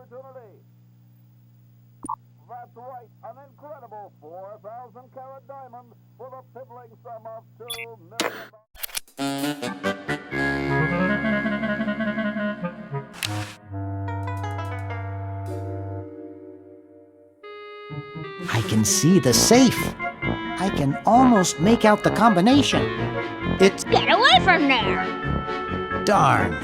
opportunity. That's right, an incredible 4,000-carat diamond for the piddling sum of $2 million. I can see the safe. I can almost make out the combination. It's... Get away from there! Darn.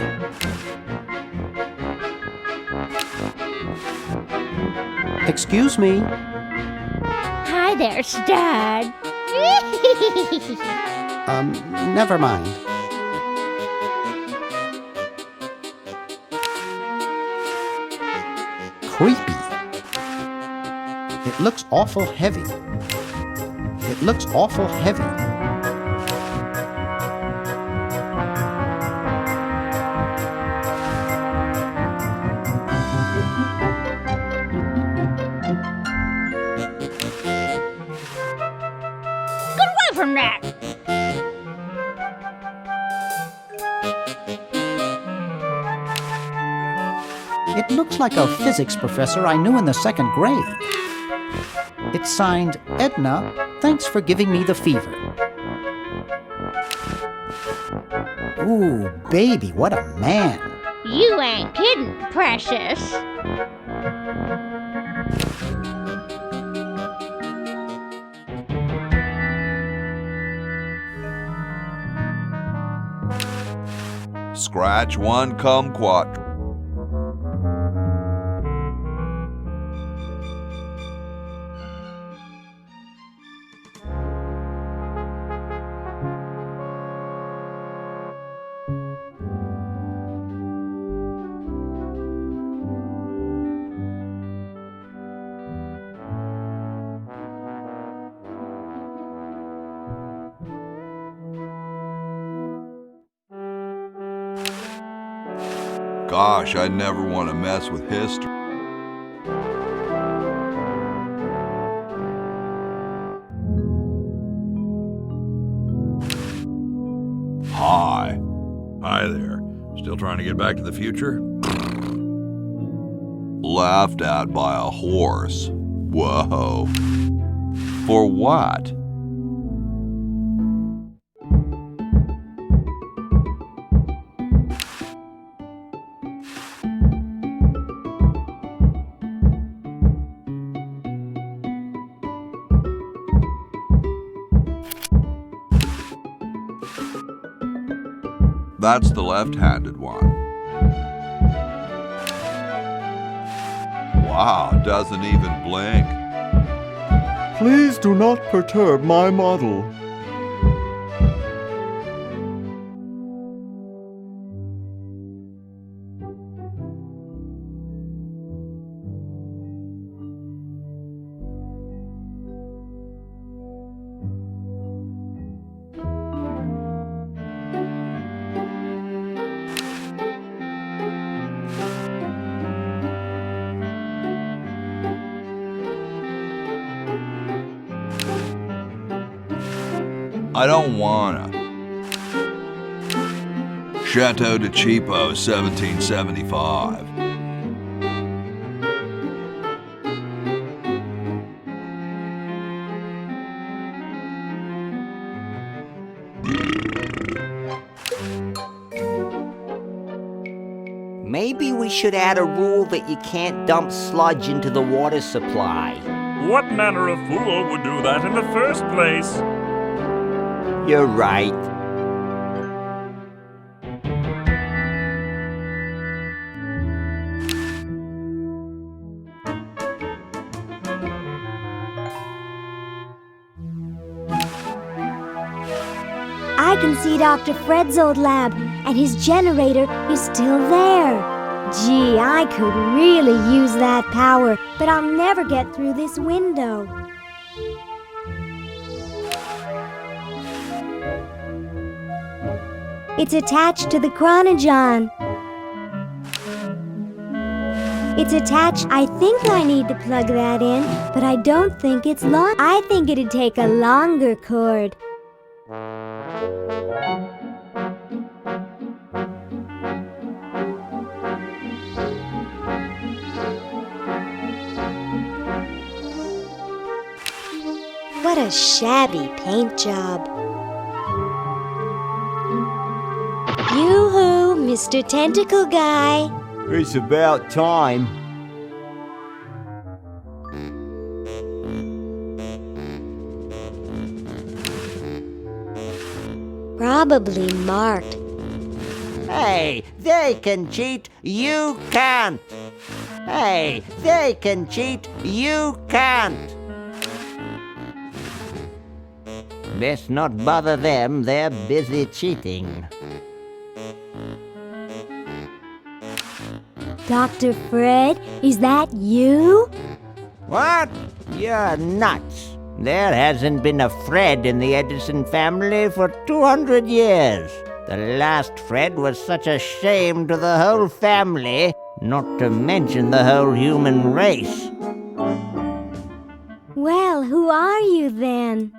Excuse me. Hi there, stud. Never mind. Creepy. It looks awful heavy. It looks awful heavy. Get away from that! It looks like a physics professor I knew in the 2nd grade. It's signed, Edna, thanks for giving me the fever. Ooh, baby, what a man. You ain't kidding, precious. Scratch one kumquat. Gosh, I'd never want to mess with history. Hi. Hi there. Still trying to get back to the future? Laughed at by a horse. Whoa. For what? That's the left-handed one. Wow, doesn't even blink. Please do not perturb my model. I don't wanna. Chateau de Cheapo, 1775. Maybe we should add a rule that you can't dump sludge into the water supply. What manner of fool would do that in the first place? You're right. I can see Dr. Fred's old lab, and his generator is still there. Gee, I could really use that power, but I'll never get through this window. It's attached to the chronogon. It's attached. I think I need to plug that in, but I don't think it's long. I think it'd take a longer cord. What a shabby paint job. Yoo-hoo, Mr. Tentacle Guy. It's about time. Probably marked. Hey, they can cheat, you can't. Hey, they can cheat, you can't. Best not bother them, they're busy cheating. Dr. Fred, is that you? What? You're nuts. There hasn't been a Fred in the Edison family for 200 years. The last Fred was such a shame to the whole family, not to mention the whole human race. Well, who are you then?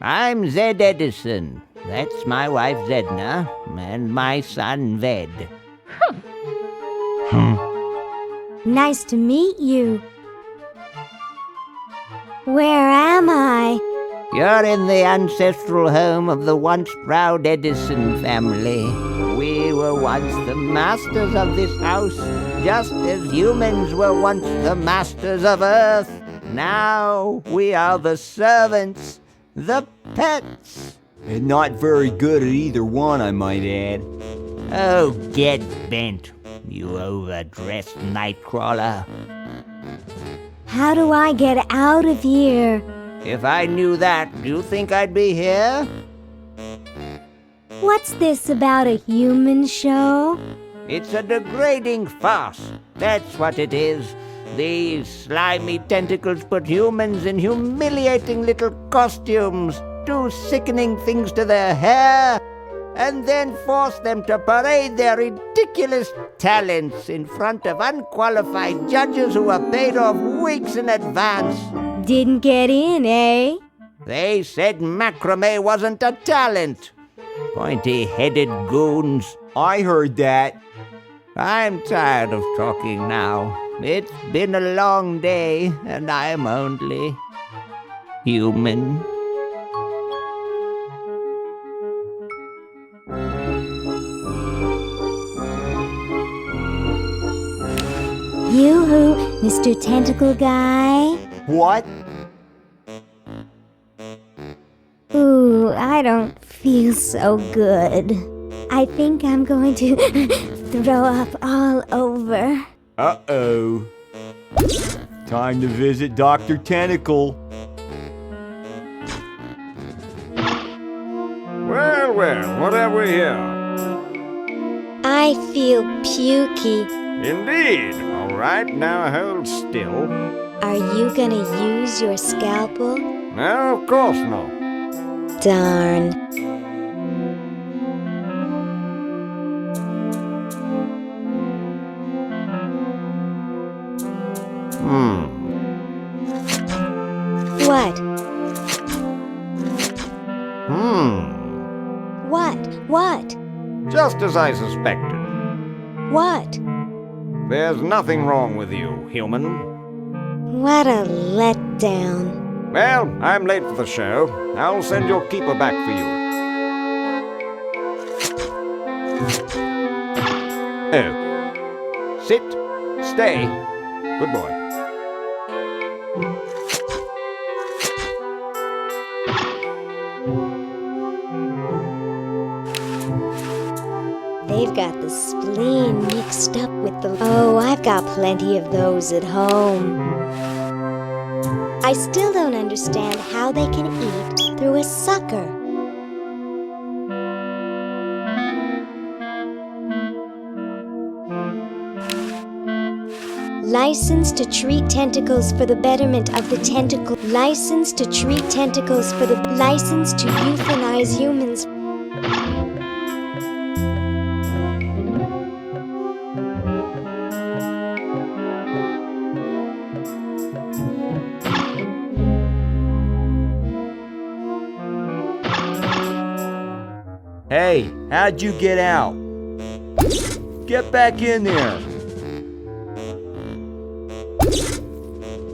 I'm Zed Edison. That's my wife Zedna, and my son Ved. Nice to meet you. Where am I? You're in the ancestral home of the once proud Edison family. We were once the masters of this house, just as humans were once the masters of Earth. Now we are the servants, the pets. And not very good at either one, I might add. Oh, get bent, you overdressed nightcrawler. How do I get out of here? If I knew that, do you think I'd be here? What's this about a human show? It's a degrading farce. That's what it is. These slimy tentacles put humans in humiliating little costumes, do sickening things to their hair, and then force them to parade their ridiculous talents in front of unqualified judges who are paid off weeks in advance. Didn't get in, eh? They said macrame wasn't a talent. Pointy-headed goons. I heard that. I'm tired of talking now. It's been a long day, and I'm only human. Yoo-hoo, Mr. Tentacle Guy. What? Ooh, I don't feel so good. I think I'm going to throw up all over. Uh-oh. Time to visit Dr. Tentacle. Well, well, what have we here? I feel pukey. Indeed. All right, now hold still. Are you gonna use your scalpel? No, of course not. Darn. What? What? Just as I suspected. What? There's nothing wrong with you, human. What a letdown. Well, I'm late for the show. I'll send your keeper back for you. Oh. Sit. Stay. Good boy. They've got the spleen mixed up with the... Oh, I've got plenty of those at home. I still don't understand how they can eat through a sucker. License to treat tentacles for the betterment of the tentacle. License to treat tentacles for the... License to euthanize humans. Hey, how'd you get out? Get back in there.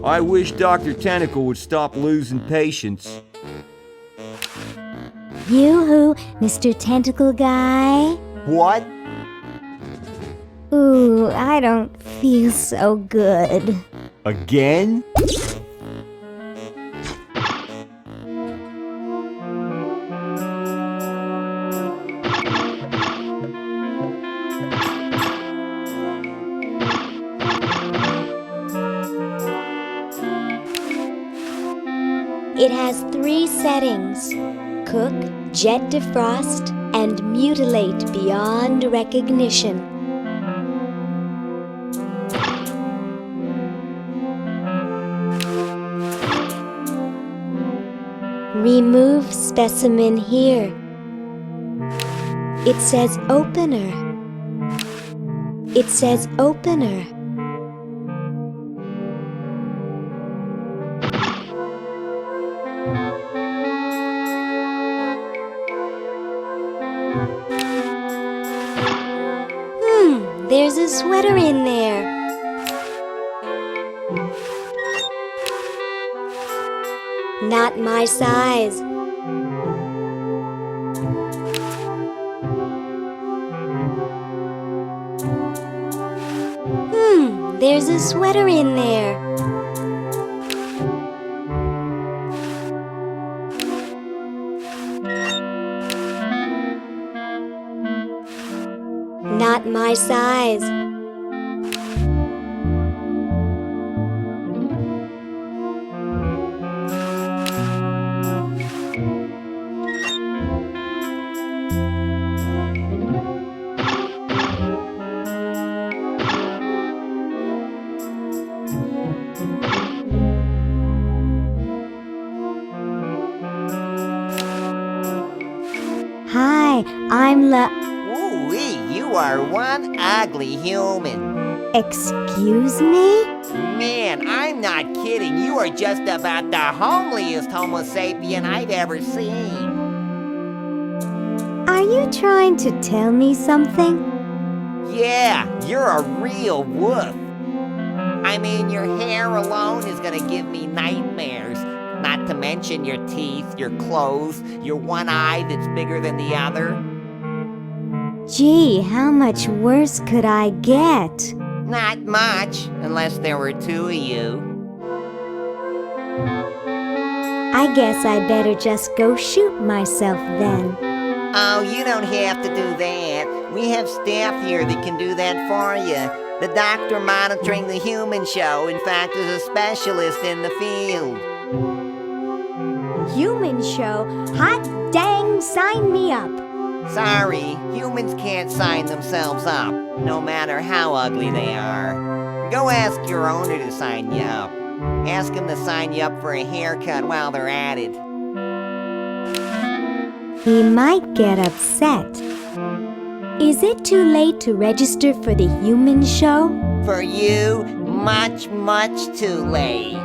I wish Dr. Tentacle would stop losing patience. Yoo-hoo, Mr. Tentacle Guy. What? Ooh, I don't feel so good. Again? It has 3 settings: cook, jet defrost, and mutilate beyond recognition. Remove specimen here. It says opener. It says opener. There's a sweater in there. Not my size. There's a sweater in there. Not my size. Hi, I'm Ooh-wee, you are one ugly human. Excuse me? Man, I'm not kidding. You are just about the homeliest Homo sapien I've ever seen. Are you trying to tell me something? Yeah, you're a real wolf. I mean, your hair alone is gonna give me nightmares. Not to mention your teeth, your clothes, your one eye that's bigger than the other. Gee, how much worse could I get? Not much, unless there were 2 of you. I guess I better just go shoot myself then. Oh, you don't have to do that. We have staff here that can do that for you. The doctor monitoring the human show, in fact, is a specialist in the field. Human show? Hot dang, sign me up. Sorry, humans can't sign themselves up, no matter how ugly they are. Go ask your owner to sign you up. Ask him to sign you up for a haircut while they're at it. He might get upset. Is it too late to register for the human show? For you, much, much too late.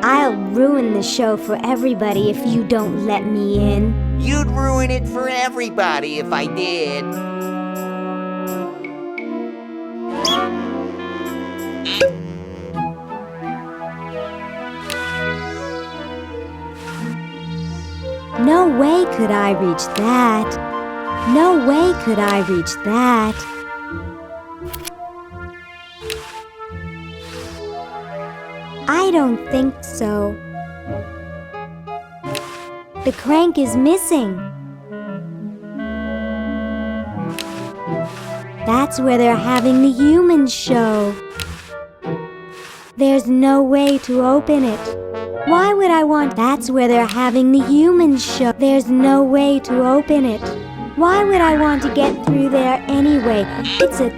I'll ruin the show for everybody if you don't let me in. You'd ruin it for everybody if I did. No way could I reach that. No way could I reach that. I don't think so. The crank is missing. That's where they're having the human show. There's no way to open it. Why would I want? That's where they're having the human show. There's no way to open it. Why would I want to get through there anyway? It's a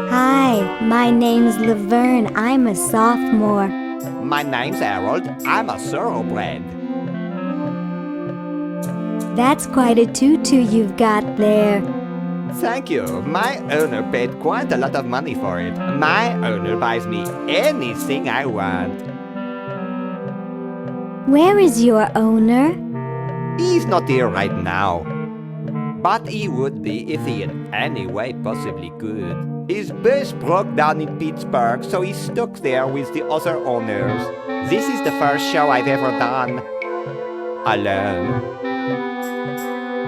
Hi, my name's Laverne. I'm a sophomore. My name's Harold. I'm a thoroughbred. That's quite a tutu you've got there. Thank you. My owner paid quite a lot of money for it. My owner buys me anything I want. Where is your owner? He's not here right now. But he would be if he in any way possibly could. His bus broke down in Pittsburgh, so he's stuck there with the other owners. This is the first show I've ever done. Alone.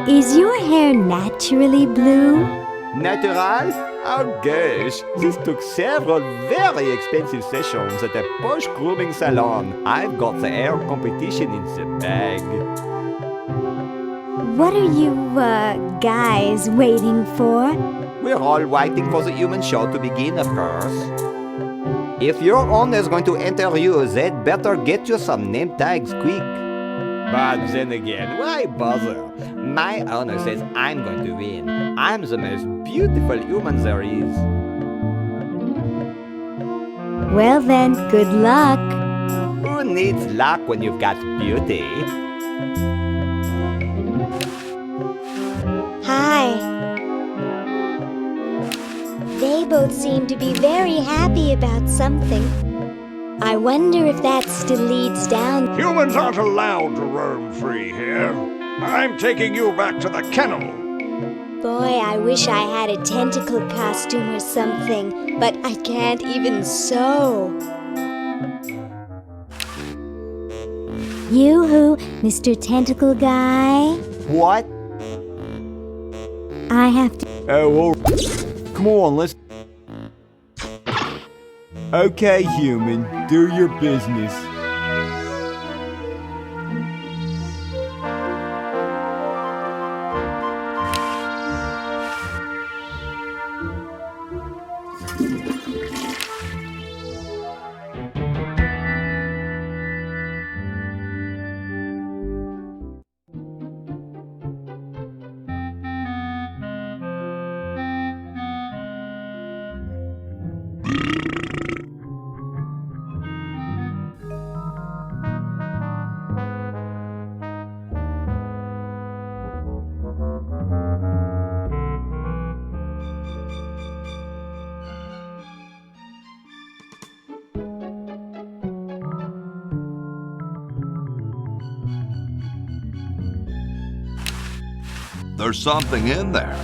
Is your hair naturally blue? Natural? Oh gosh, this took several very expensive sessions at a posh grooming salon. I've got the hair competition in the bag. What are you, guys waiting for? We're all waiting for the human show to begin, of course. If your owner's going to enter you, they'd better get you some name tags quick. But then again, why bother? My owner says I'm going to win. I'm the most beautiful human there is. Well then, good luck. Who needs luck when you've got beauty? Hi. They both seem to be very happy about something. I wonder if that still leads down. Humans aren't allowed to roam free here. I'm taking you back to the kennel. Boy, I wish I had a tentacle costume or something, but I can't even sew. Yoo-hoo, Mr. Tentacle Guy. What? I have to... Oh, well, come on, let's... Okay, human, do your business. There's something in there.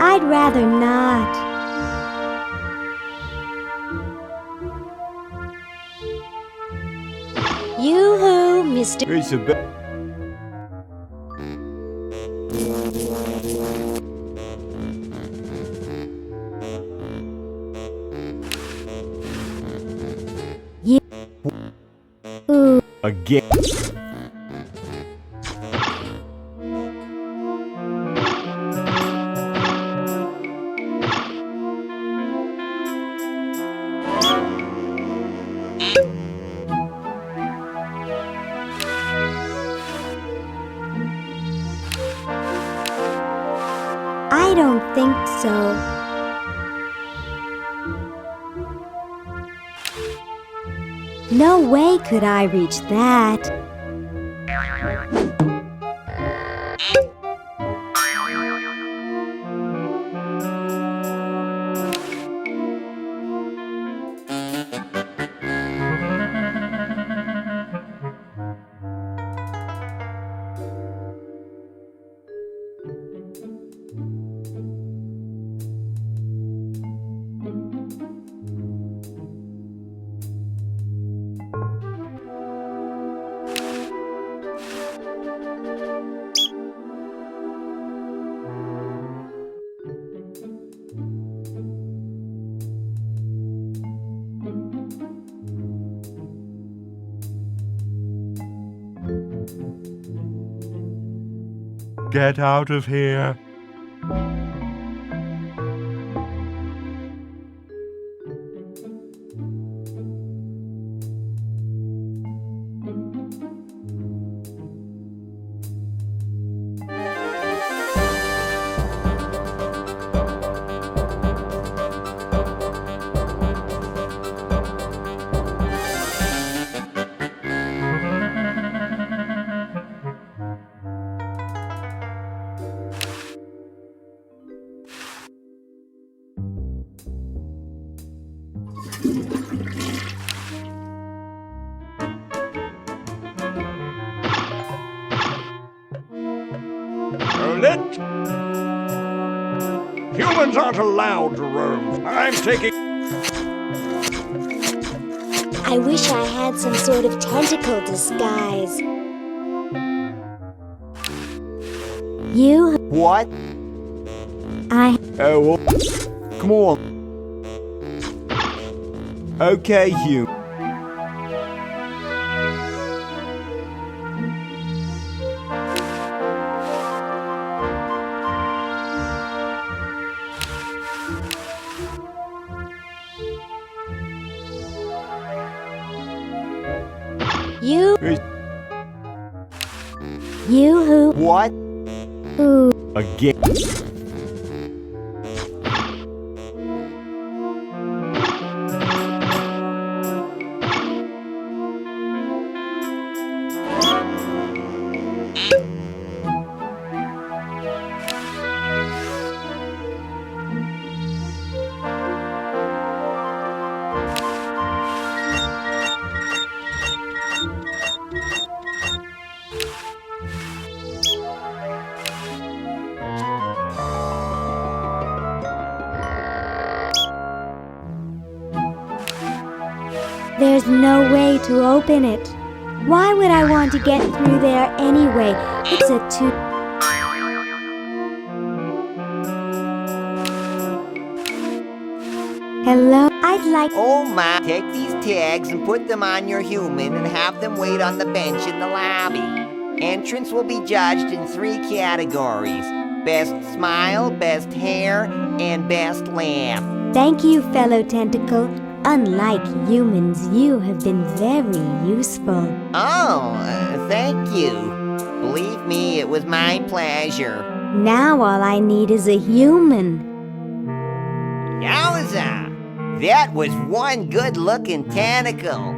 I'd rather not. Yoo-hoo, Mr. It's a bit... Ooh. Again. I don't think so. No way could I reach that. Get out of here. Lit. Humans aren't allowed to roam. I'm taking... I wish I had some sort of tentacle disguise. You... What? Oh, well, come on. Okay, you. You who... What? Who... Again? There's no way to open it. Why would I want to get through there anyway? It's a too... Hello? I'd like... Oh my, take these tags and put them on your human and have them wait on the bench in the lobby. Entrance will be judged in 3 categories. Best smile, best hair, and best laugh. Thank you, fellow tentacle. Unlike humans, you have been very useful. Oh, thank you. Believe me, it was my pleasure. Now all I need is a human. Yowza! That was one good-looking tentacle.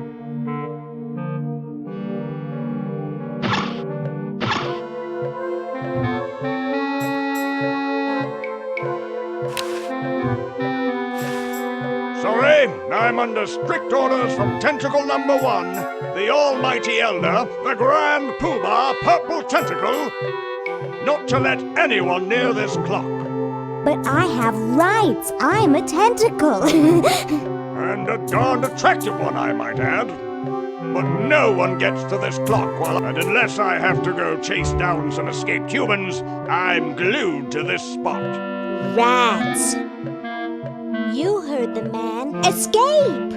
Sorry, I'm under strict orders from Tentacle number 1, the Almighty Elder, the Grand Poobah Purple Tentacle, not to let anyone near this clock. But I have rights. I'm a tentacle. And a darned attractive one, I might add. But no one gets to this clock and unless I have to go chase down some escaped humans, I'm glued to this spot. Rats. You heard the man. Escape!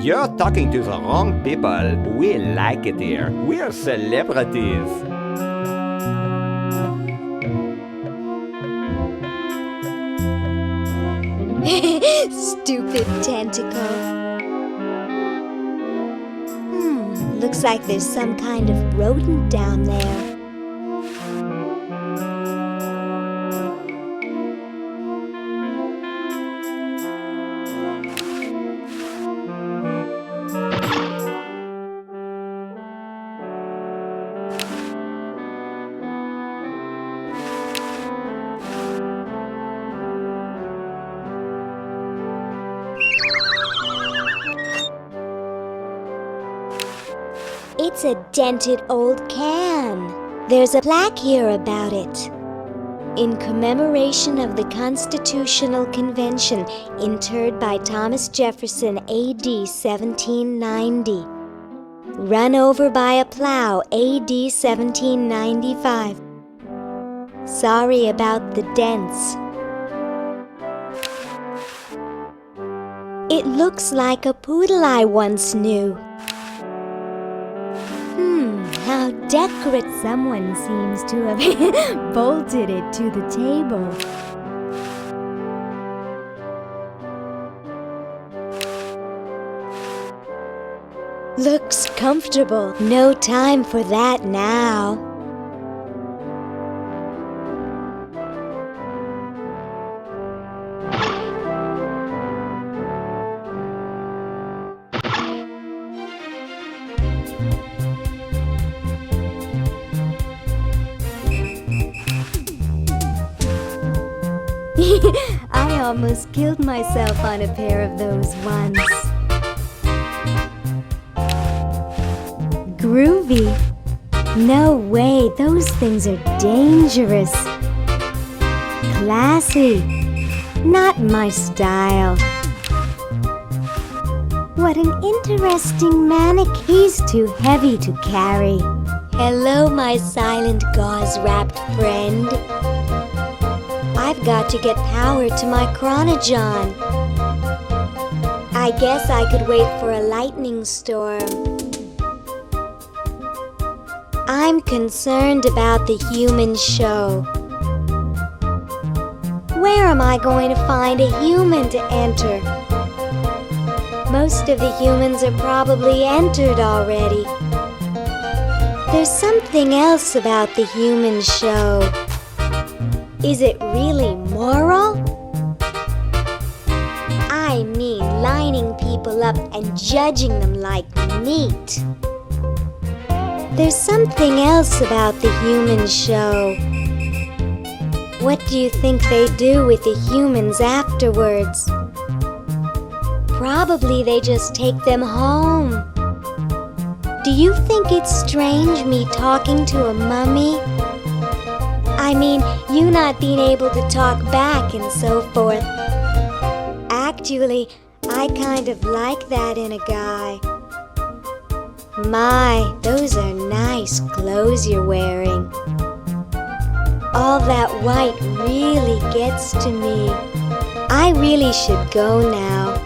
You're talking to the wrong people. We like it here. We're celebrities. Stupid tentacle. Looks like there's some kind of rodent down there. It's a dented old can. There's a plaque here about it. In commemoration of the Constitutional Convention interred by Thomas Jefferson A.D. 1790. Run over by a plow A.D. 1795. Sorry about the dents. It looks like a poodle I once knew. How decorate. Someone seems to have bolted it to the table. Looks comfortable. No time for that now. I almost killed myself on a pair of those once. Groovy. No way, those things are dangerous. Classy. Not my style. What an interesting mannequin. He's too heavy to carry. Hello, my silent gauze-wrapped friend. I've got to get power to my chronogon. I guess I could wait for a lightning storm. I'm concerned about the human show. Where am I going to find a human to enter? Most of the humans are probably entered already. There's something else about the human show. Is it really moral? I mean, lining people up and judging them like meat. There's something else about the human show. What do you think they do with the humans afterwards? Probably they just take them home. Do you think it's strange me talking to a mummy? I mean, you not being able to talk back and so forth. Actually, I kind of like that in a guy. My, those are nice clothes you're wearing. All that white really gets to me. I really should go now.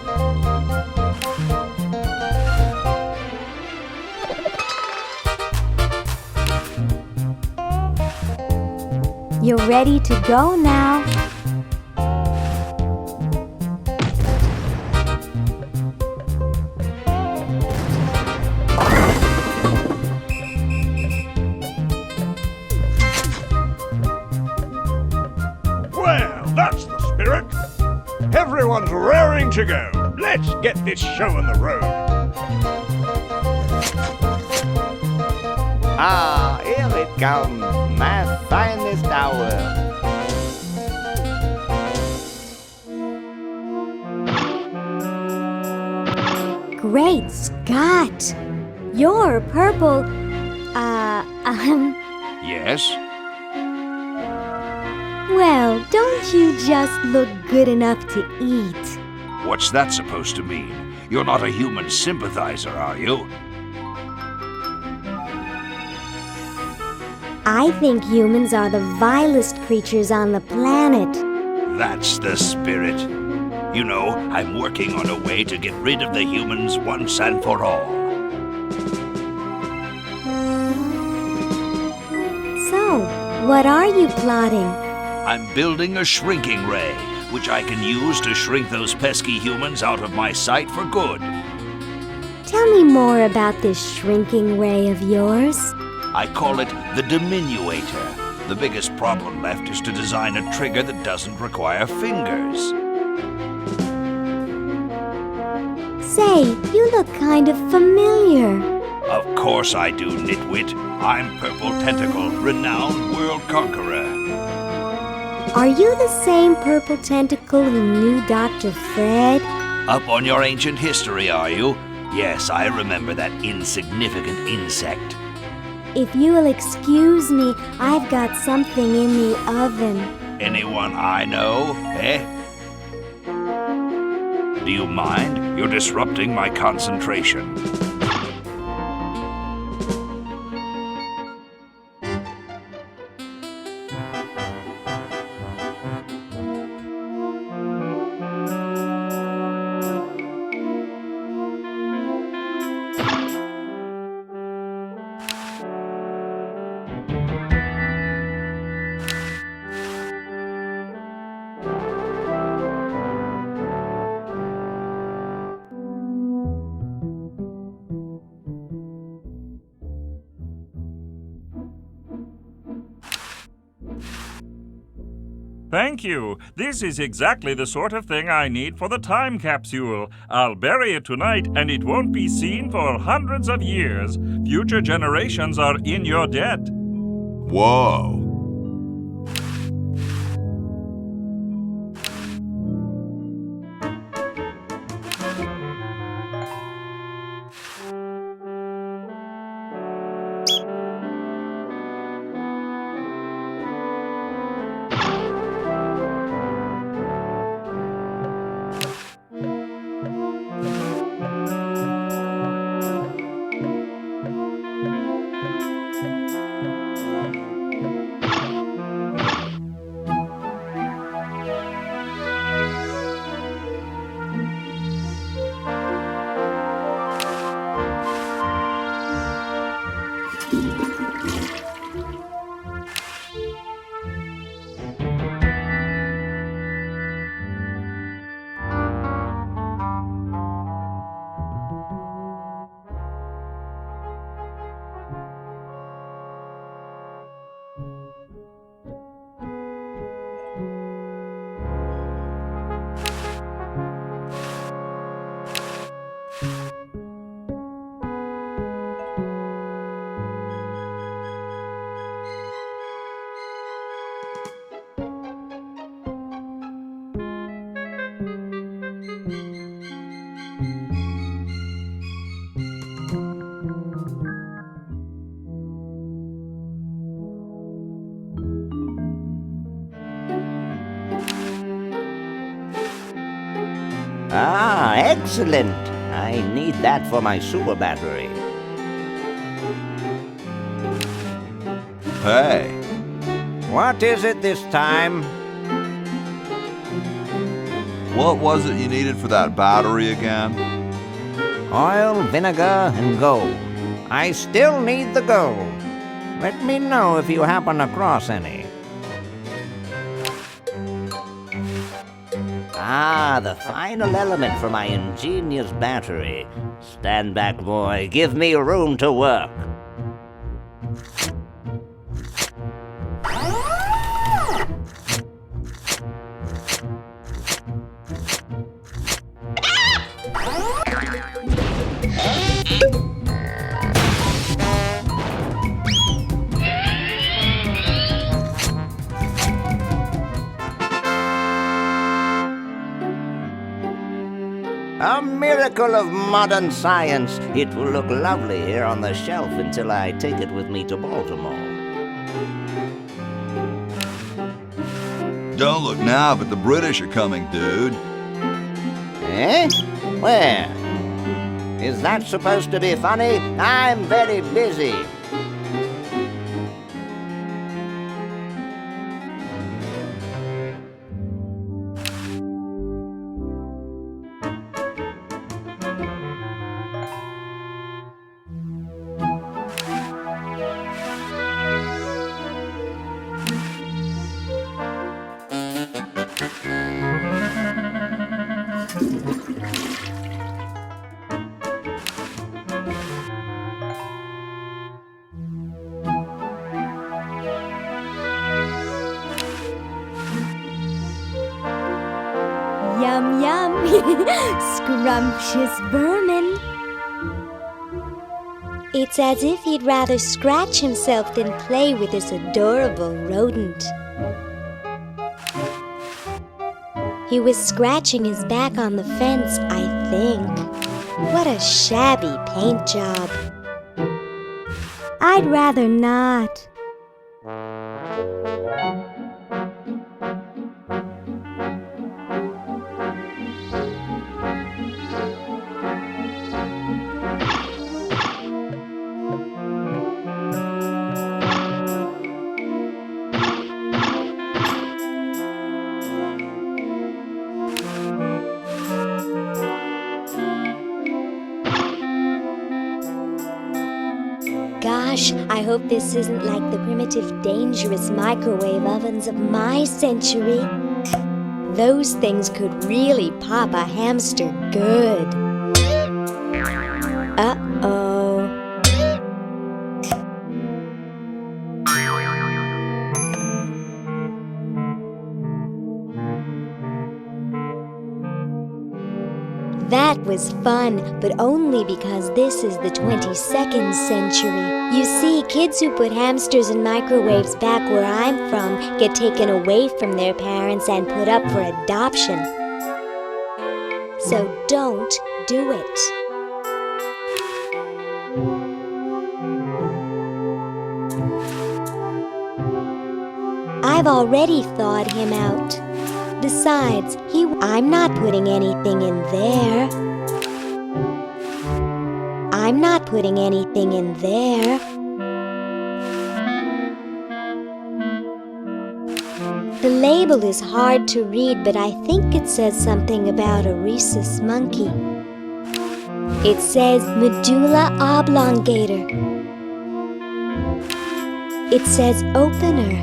You're ready to go now. Well, that's the spirit. Everyone's raring to go. Let's get this show on the road. Ah, here it comes, my finest hour. Great Scott! You're purple. Yes? Well, don't you just look good enough to eat? What's that supposed to mean? You're not a human sympathizer, are you? I think humans are the vilest creatures on the planet. That's the spirit. You know, I'm working on a way to get rid of the humans once and for all. So, what are you plotting? I'm building a shrinking ray, which I can use to shrink those pesky humans out of my sight for good. Tell me more about this shrinking ray of yours. I call it the diminuator. The biggest problem left is to design a trigger that doesn't require fingers. Say, you look kind of familiar. Of course I do, nitwit. I'm Purple Tentacle, renowned world conqueror. Are you the same Purple Tentacle who knew Dr. Fred? Up on your ancient history, are you? Yes, I remember that insignificant insect. If you'll excuse me, I've got something in the oven. Anyone I know, eh? Do you mind? You're disrupting my concentration. Thank you. This is exactly the sort of thing I need for the time capsule. I'll bury it tonight, and it won't be seen for hundreds of years. Future generations are in your debt. Whoa. Ah, excellent. I need that for my sewer battery. Hey, What is it this time? what was it you needed for that battery again? Oil, vinegar, and gold. I still need the gold. Let me know if you happen across any. Ah, the final element for my ingenious battery. Stand back, boy. Give me room to work. A miracle of modern science. It will look lovely here on the shelf until I take it with me to Baltimore. Don't look now, but the British are coming, dude. Eh? Where? Is that supposed to be funny? I'm very busy. Yum, yum. Scrumptious vermin. It's as if he'd rather scratch himself than play with this adorable rodent. He was scratching his back on the fence, I think. What a shabby paint job. I'd rather not. Gosh, I hope this isn't like the primitive, dangerous microwave ovens of my century. Those things could really pop a hamster good. Uh-oh. That was fun, but only because this is the 22nd century. You see, kids who put hamsters in microwaves back where I'm from get taken away from their parents and put up for adoption. So don't do it. I've already thawed him out. Besides, I'm not putting anything in there. I'm not putting anything in there. The label is hard to read, but I think it says something about a rhesus monkey. It says medulla oblongata. It says opener.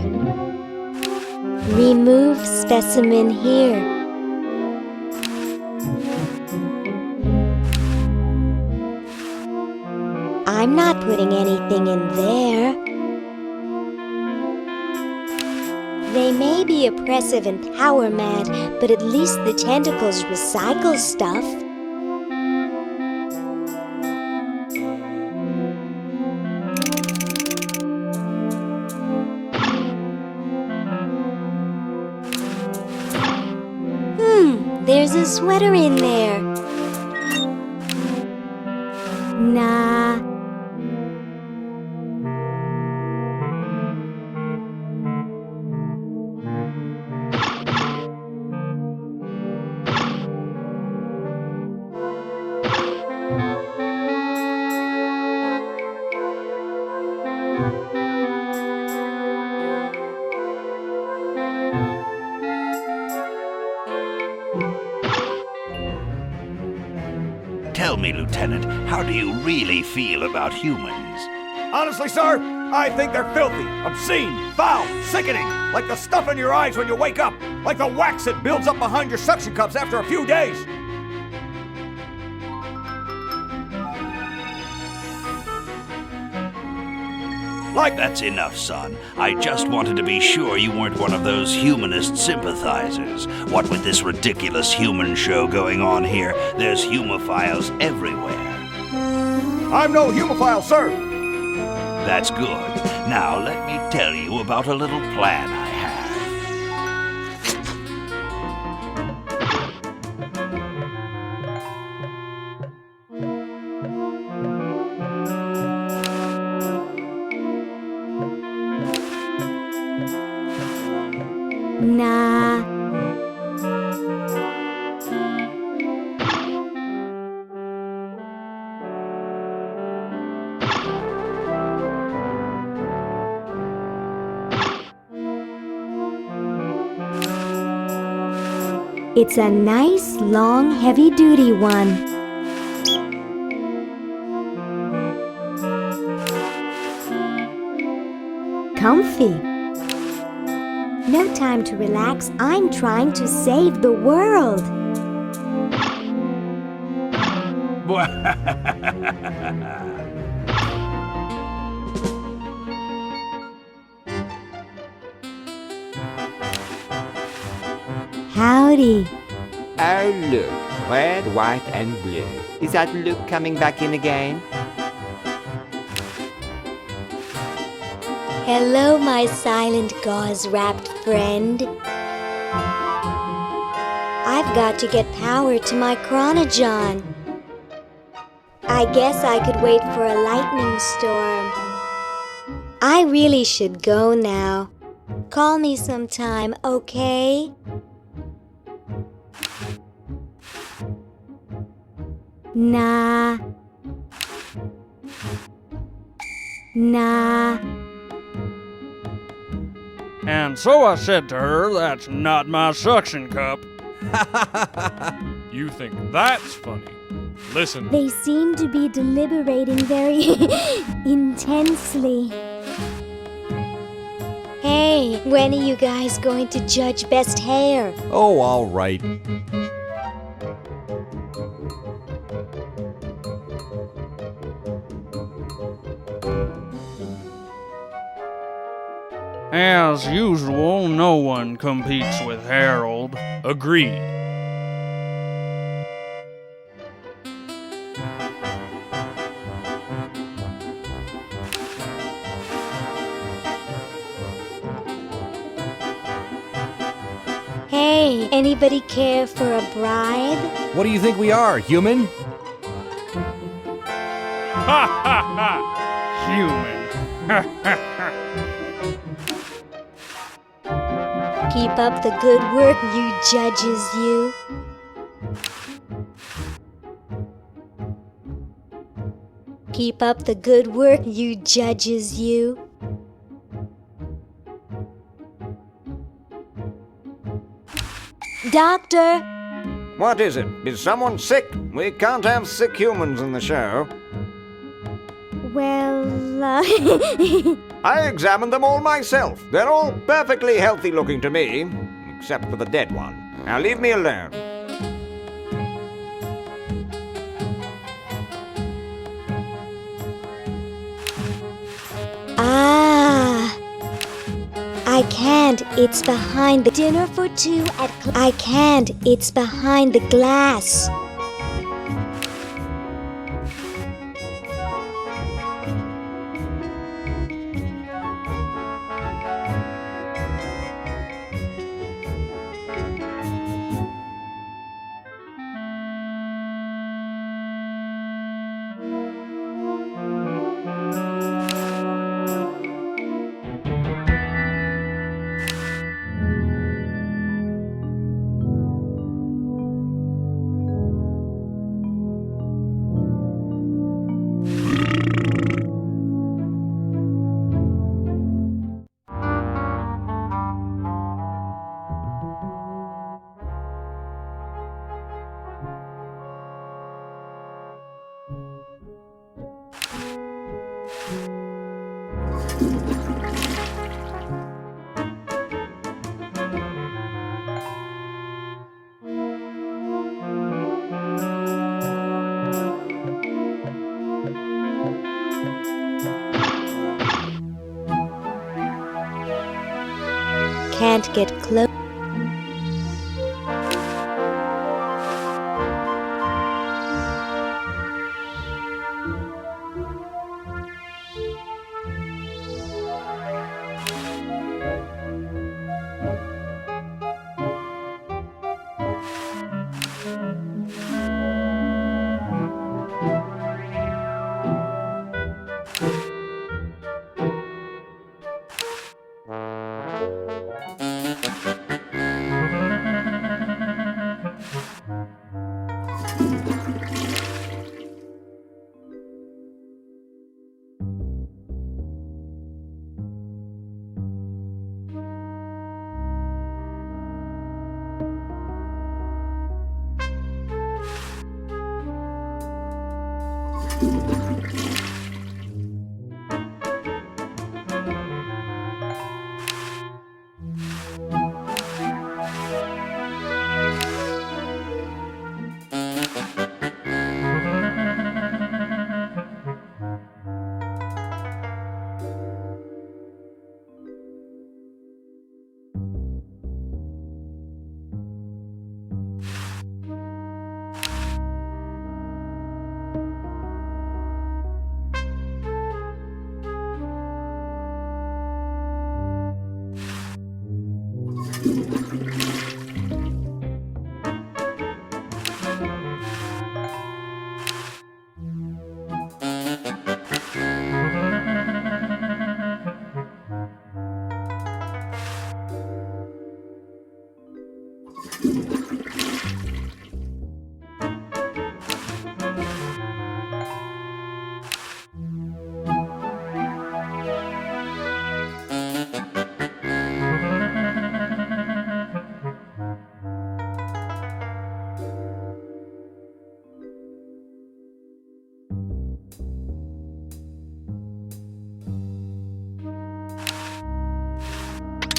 Remove specimen here. I'm not putting anything in there. They may be oppressive and power mad, but at least the tentacles recycle stuff. There's a sweater in there. Nah. Tell me, Lieutenant, how do you really feel about humans? Honestly, sir, I think they're filthy, obscene, foul, sickening, like the stuff in your eyes when you wake up, like the wax that builds up behind your suction cups after a few days. That's enough, son. I just wanted to be sure you weren't one of those humanist sympathizers. What with this ridiculous human show going on here, there's humophiles everywhere. I'm no humophile, sir. That's good. Now let me tell you about a little plan I have. Nah. It's a nice, long, heavy-duty one. Comfy. No time to relax. I'm trying to save the world. Howdy. Oh, look. Red, white, and blue. Is that Luke coming back in again? Hello, my silent gauze-wrapped friend. I've got to get power to my chronogon. I guess I could wait for a lightning storm. I really should go now. Call me sometime, okay? Nah. Nah. And so I said to her, that's not my suction cup. You think that's funny? Listen. They seem to be deliberating very intensely. Hey, when are you guys going to judge best hair? Oh, all right. As usual, no one competes with Harold. Agreed. anybody care for a bribe? What do you think we are, human? Ha ha ha! Human. Keep up the good work, you judges, you. Keep up the good work, you judges, you. Doctor! What is it? Is someone sick? We can't have sick humans in the show. Well, I examined them all myself. They're all perfectly healthy looking to me, except for the dead one. Now leave me alone. Ah! I can't. It's behind the dinner for two at. I can't. It's behind the glass. Can't get close.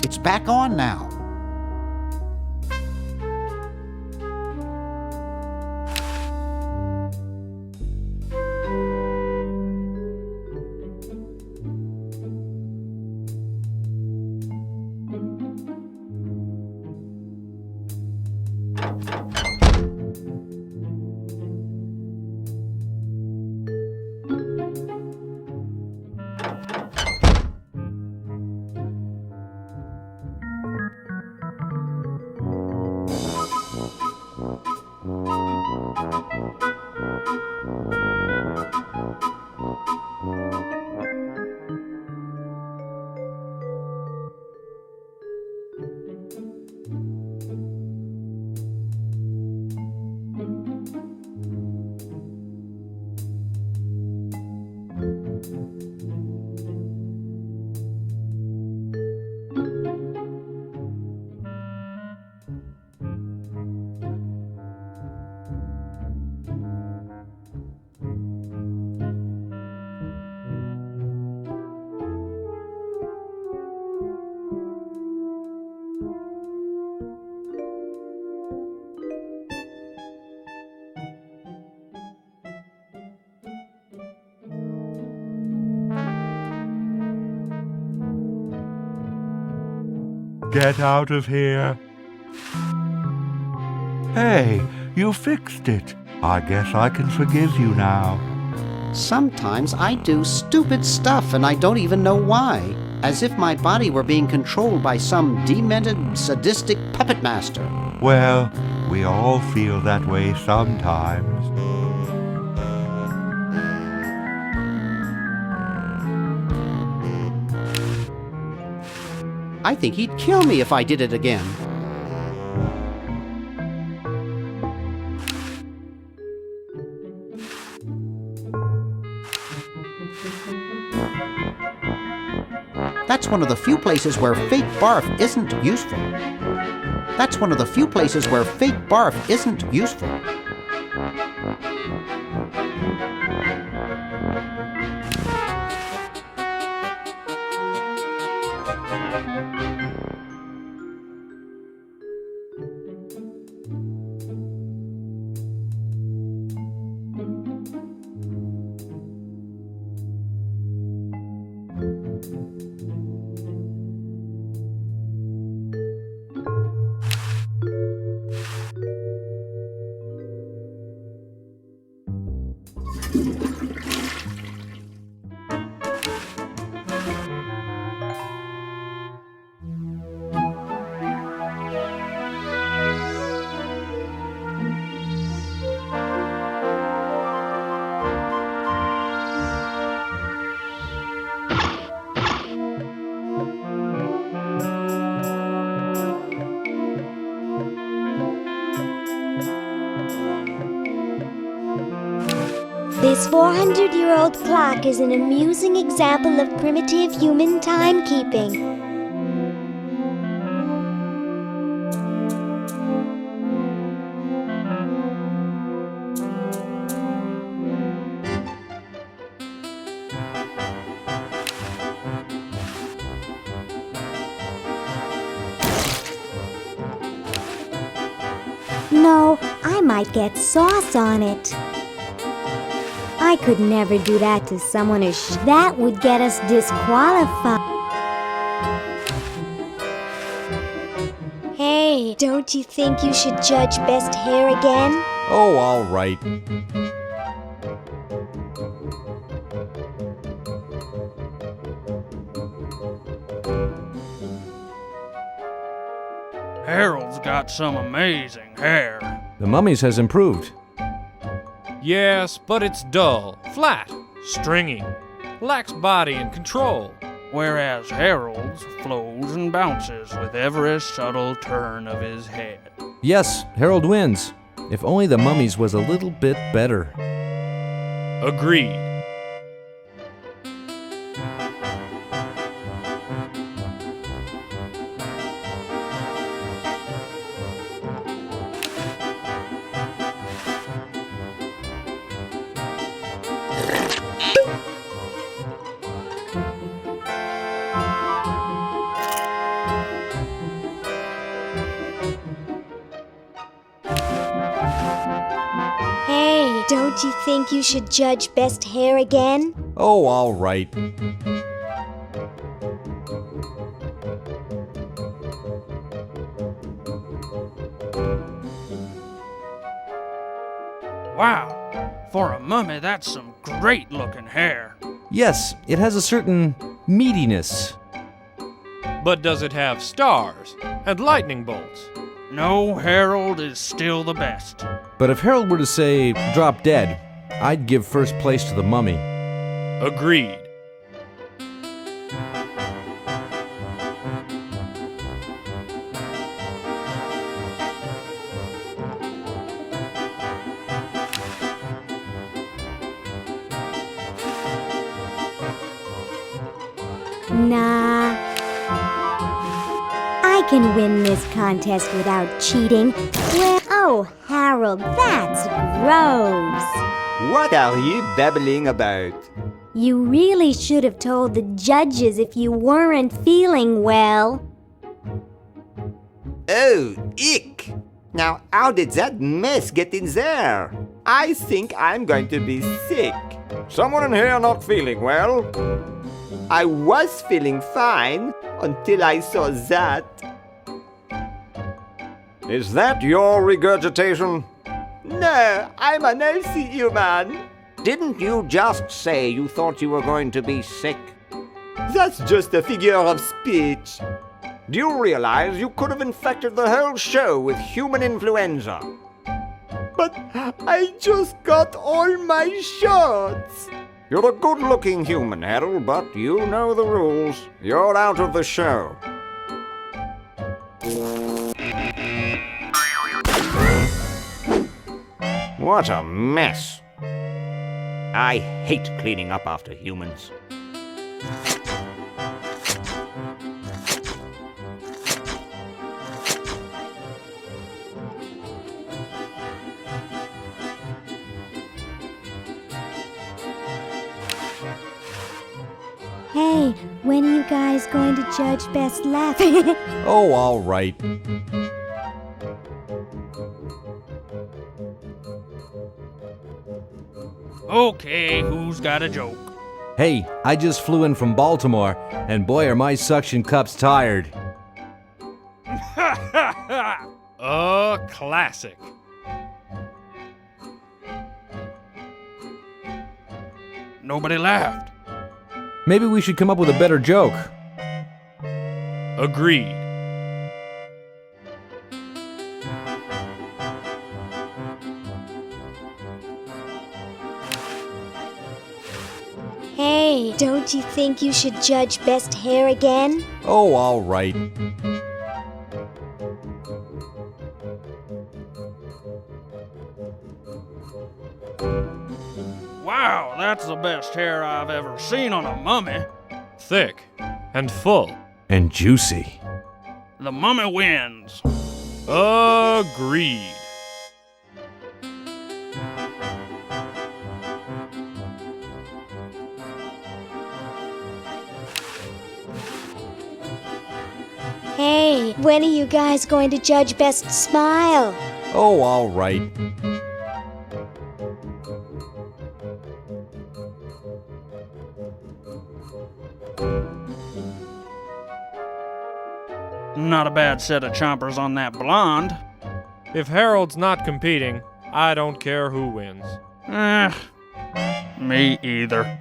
It's back on now. get out of here. Hey, you fixed it. I guess I can forgive you now. Sometimes I do stupid stuff and I don't even know why, as if my body were being controlled by some demented, sadistic puppet master. Well, we all feel that way sometimes. I think he'd kill me if I did it again. That's one of the few places where fake barf isn't useful. That's one of the few places where fake barf isn't useful. This 400-year-old clock is an amusing example of primitive human timekeeping. No, I might get sauce on it. I could never do that to someone that would get us disqualified. Hey, don't you think you should judge best hair again? Oh, all right. Harold's got some amazing hair. The Mummy's has improved. Yes, but it's dull, flat, stringy, lacks body and control. Whereas Harold's flows and bounces with every subtle turn of his head. Yes, Harold wins. If only the Mummy's was a little bit better. Agreed. Hey, don't you think you should judge best hair again? Oh, all right. Wow, for a mummy, that's some great-looking hair. Yes, it has a certain meatiness. But does it have stars and lightning bolts? No, Harold is still the best. But if Harold were to say, drop dead, I'd give first place to the Mummy. Agreed. Nah. I can win this contest without cheating. Well, oh, Harold, that's gross. What are you babbling about? You really should have told the judges if you weren't feeling well. Oh, ick! Now, how did that mess get in there? I think I'm going to be sick. Someone in here not feeling well? I was feeling fine until I saw that. Is that your regurgitation? No, I'm an healthy human. Didn't you just say you thought you were going to be sick? That's just a figure of speech. Do you realize you could have infected the whole show with human influenza? But I just got all my shots. You're a good-looking human, Harold, but you know the rules. You're out of the show. What a mess. I hate cleaning up after humans. Hey, when are you guys going to judge best laugh? Oh, all right. Okay, who's got a joke? Hey, I just flew in from Baltimore, and boy, are my suction cups tired. A classic. Nobody laughed. Maybe we should come up with a better joke. Agreed. Hey, don't you think you should judge best hair again? Oh, all right. Wow, that's the best hair I've ever seen on a mummy. Thick and full. And juicy. The mummy wins. Agreed. Hey, when are you guys going to judge best smile? Oh, all right. Not a bad set of chompers on that blonde. If Harold's not competing, I don't care who wins. Me either.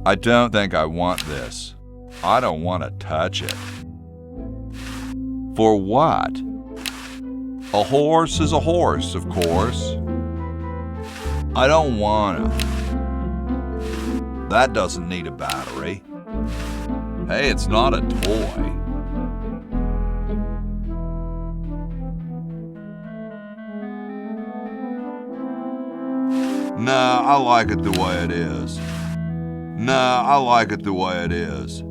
I don't think I want this. I don't want to touch it. For what? A horse is a horse, of course. I don't wanna. That doesn't need a battery. Hey, it's not a toy. Nah, I like it the way it is. Nah, I like it the way it is.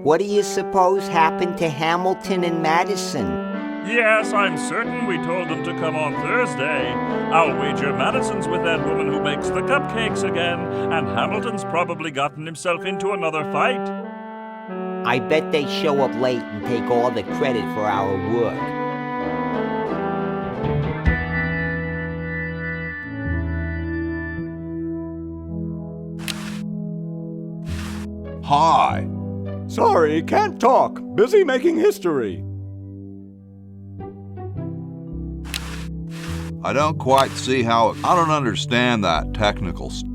What do you suppose happened to Hamilton and Madison? Yes, I'm certain we told them to come on Thursday. I'll wager Madison's with that woman who makes the cupcakes again, and Hamilton's probably gotten himself into another fight. I bet they show up late and take all the credit for our work. Hi. Sorry, can't talk. Busy making history. I don't quite see how it... I don't understand that technical stuff.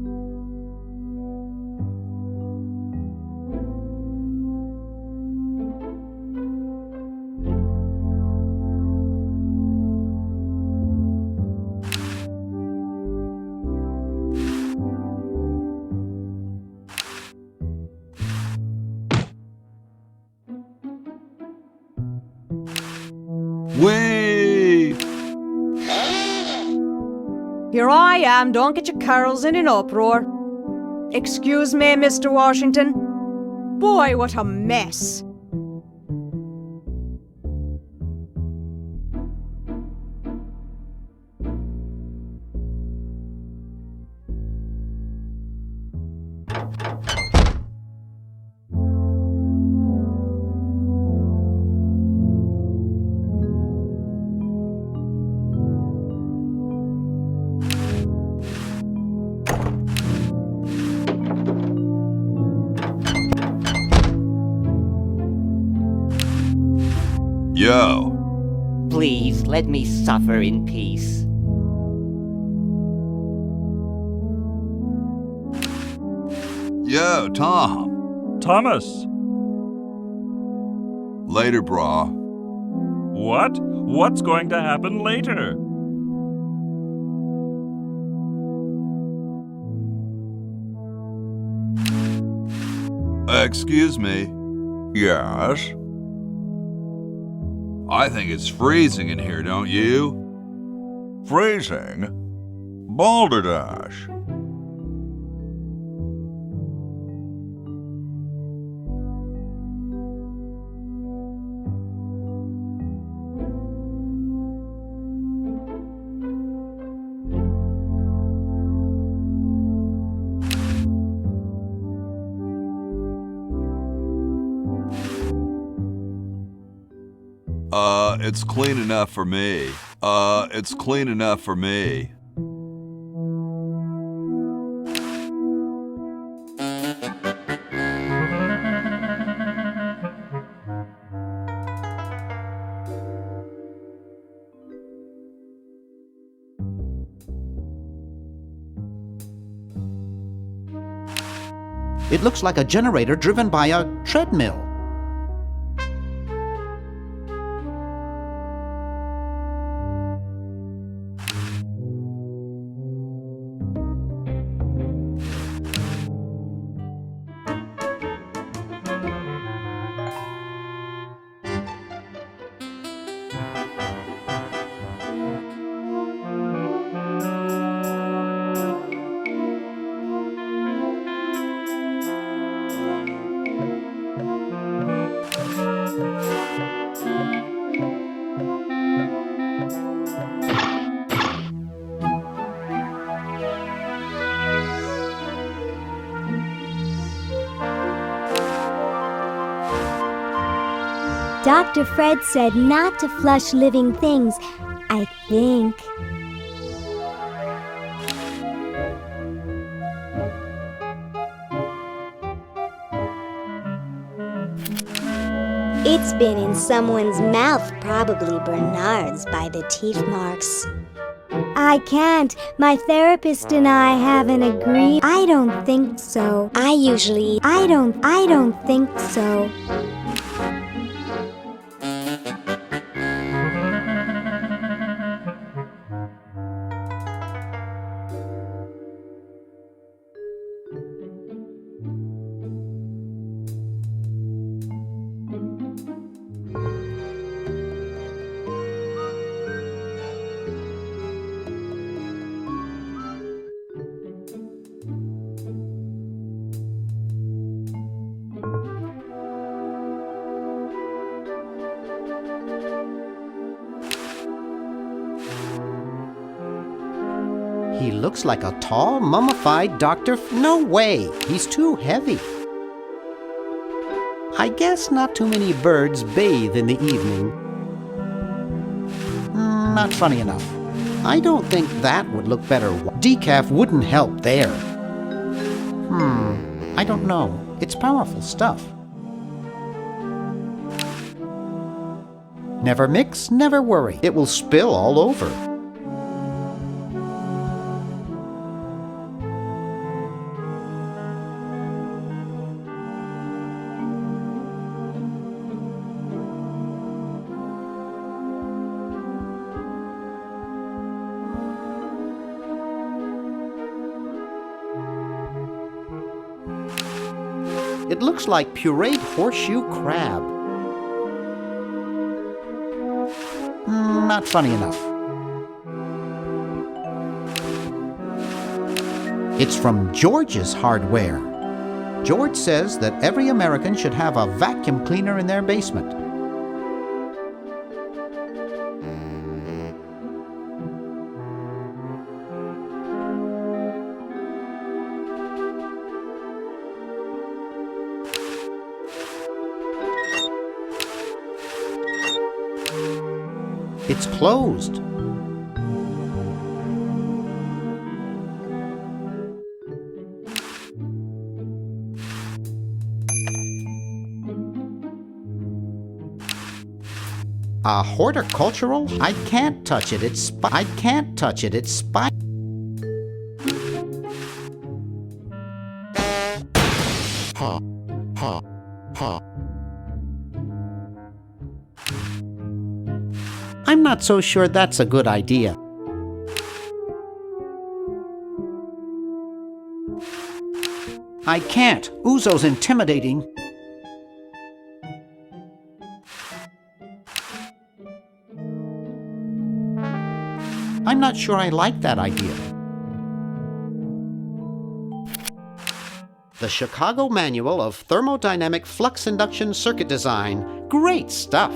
Whee! Here I am, don't get your carols in an uproar. Excuse me, Mr. Washington. Boy, what a mess. Yo. Please, let me suffer in peace. Yo, Tom. Thomas. Later, brah. What? What's going to happen later? Excuse me. Yes? I think it's freezing in here, don't you? Freezing? Balderdash. It's clean enough for me. It's clean enough for me. It looks like a generator driven by a treadmill. Dr. Fred said not to flush living things, I think. It's been in someone's mouth, probably Bernard's, by the teeth marks. I can't. My therapist and I haven't agreed. I don't think so. I don't think so. He looks like a tall, mummified Dr. No way! He's too heavy. I guess not too many birds bathe in the evening. Not funny enough. I don't think that would look better. Decaf wouldn't help there. I don't know. It's powerful stuff. Never mix, never worry. It will spill all over. It looks like pureed horseshoe crab. not funny enough. It's from George's Hardware. George says that every American should have a vacuum cleaner in their basement. It's closed. A horticultural? I can't touch it. I can't touch it. It's I'm not so sure that's a good idea. I can't. Uzo's intimidating. I'm not sure I like that idea. The Chicago Manual of Thermodynamic Flux Induction Circuit Design. Great stuff!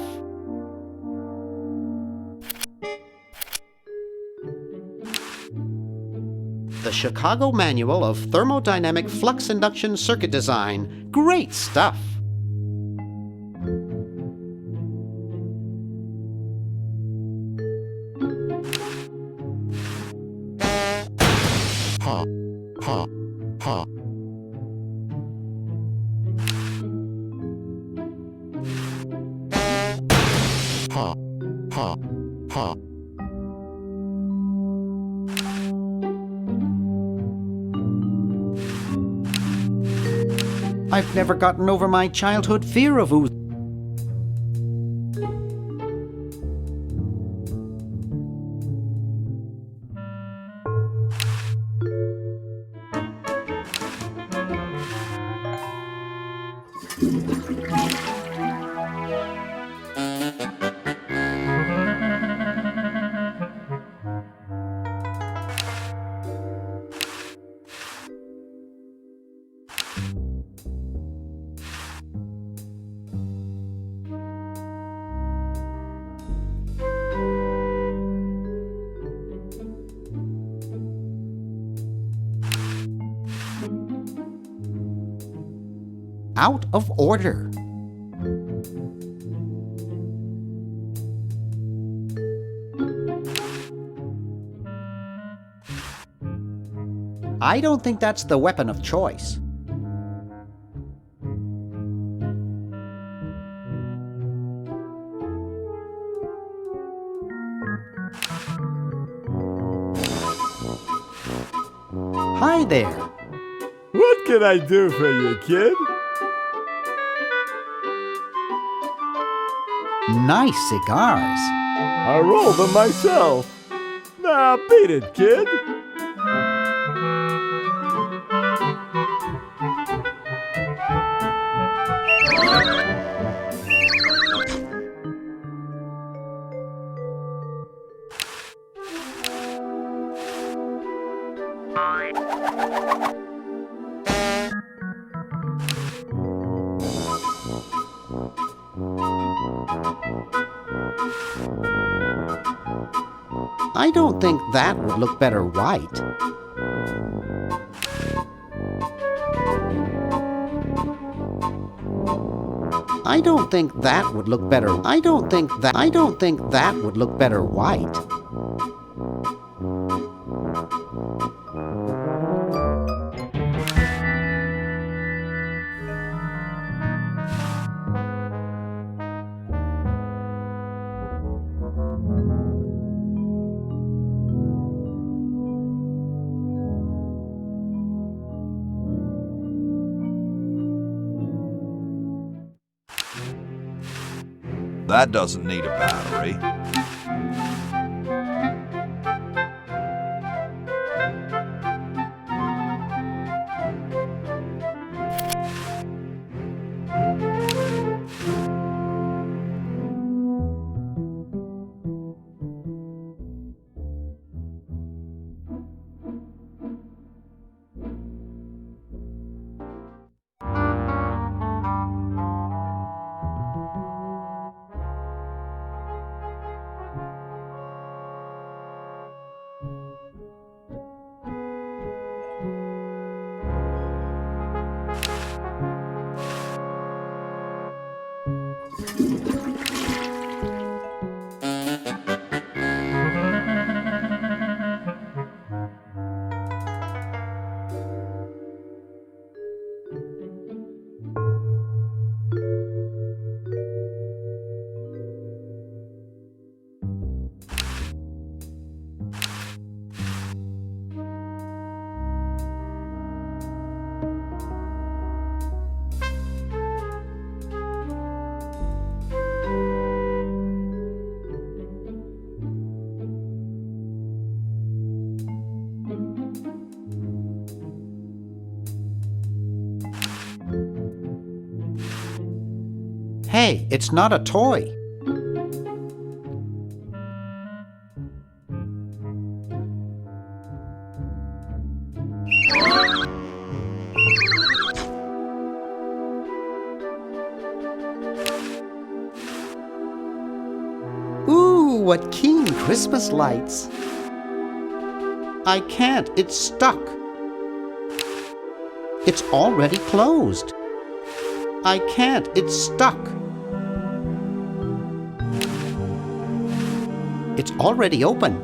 The Chicago Manual of Thermodynamic Flux Induction Circuit Design. Great stuff! I've never gotten over my childhood fear of Uzo. Out of order. I don't think that's the weapon of choice. Hi there. What can I do for you, kid? Nice cigars. I roll them myself. Nah, beat it, kid. I don't think that would look better white. I don't think that would look better. I don't think that would look better white. That doesn't need a battery. Hey, it's not a toy. Ooh, what keen Christmas lights. I can't, it's stuck. It's already closed. I can't, it's stuck. It's already open.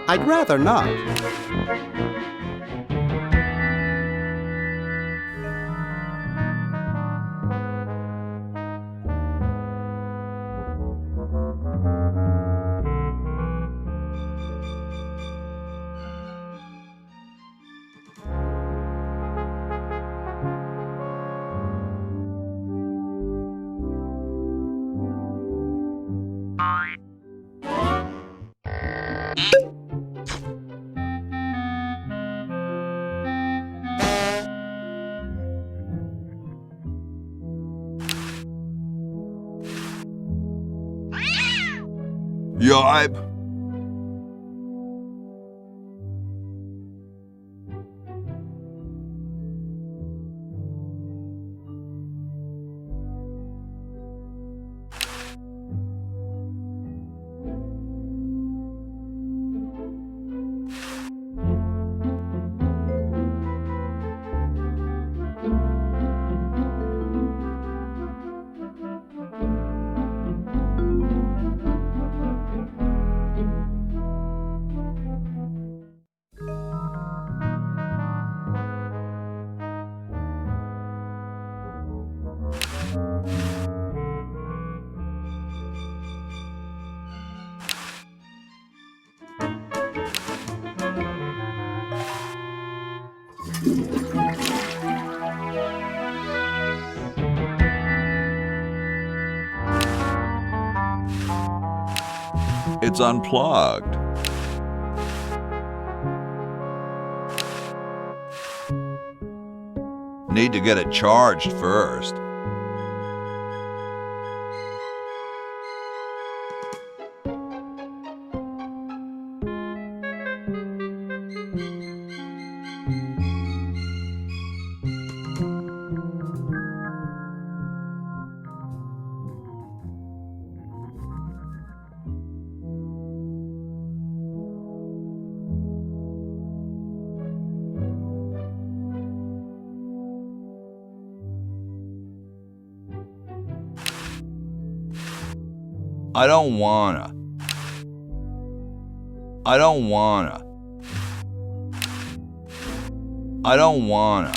I'd rather not. Yipe. It's unplugged. Need to get it charged first. I don't wanna. I don't wanna. I don't wanna.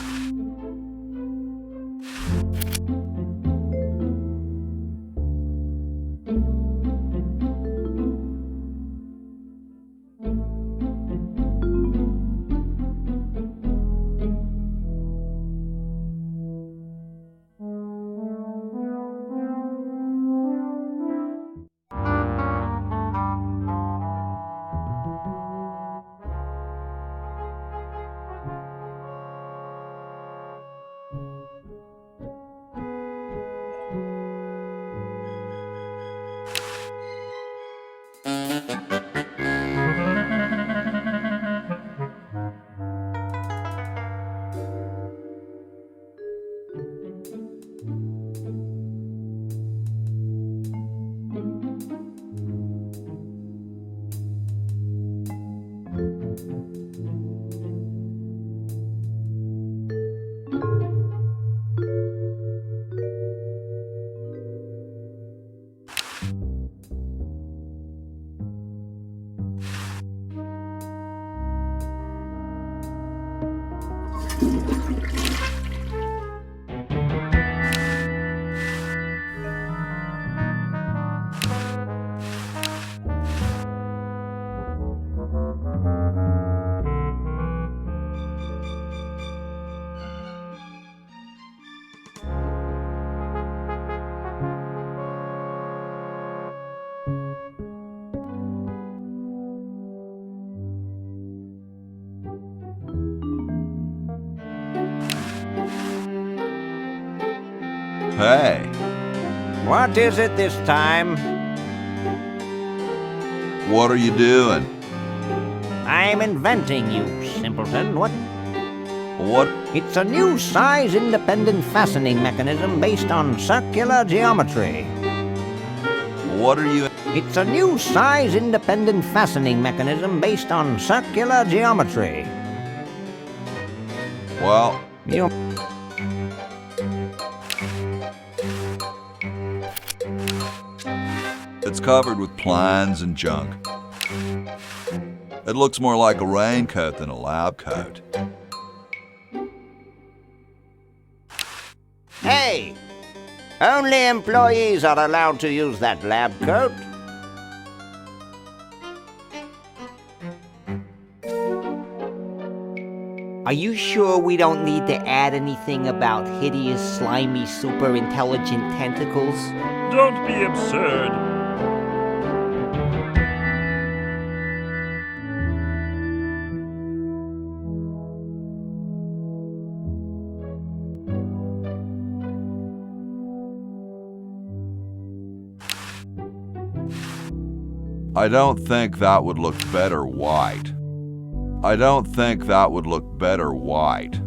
Hey. What is it this time? What are you doing? I'm inventing, you simpleton. What? What? It's a new size-independent fastening mechanism based on circular geometry. What are you... It's a new size-independent fastening mechanism based on circular geometry. Well... You... It's covered with plans and junk. It looks more like a raincoat than a lab coat. Hey! Only employees are allowed to use that lab coat. Are you sure we don't need to add anything about hideous, slimy, super intelligent tentacles? Don't be absurd. I don't think that would look better white. I don't think that would look better white.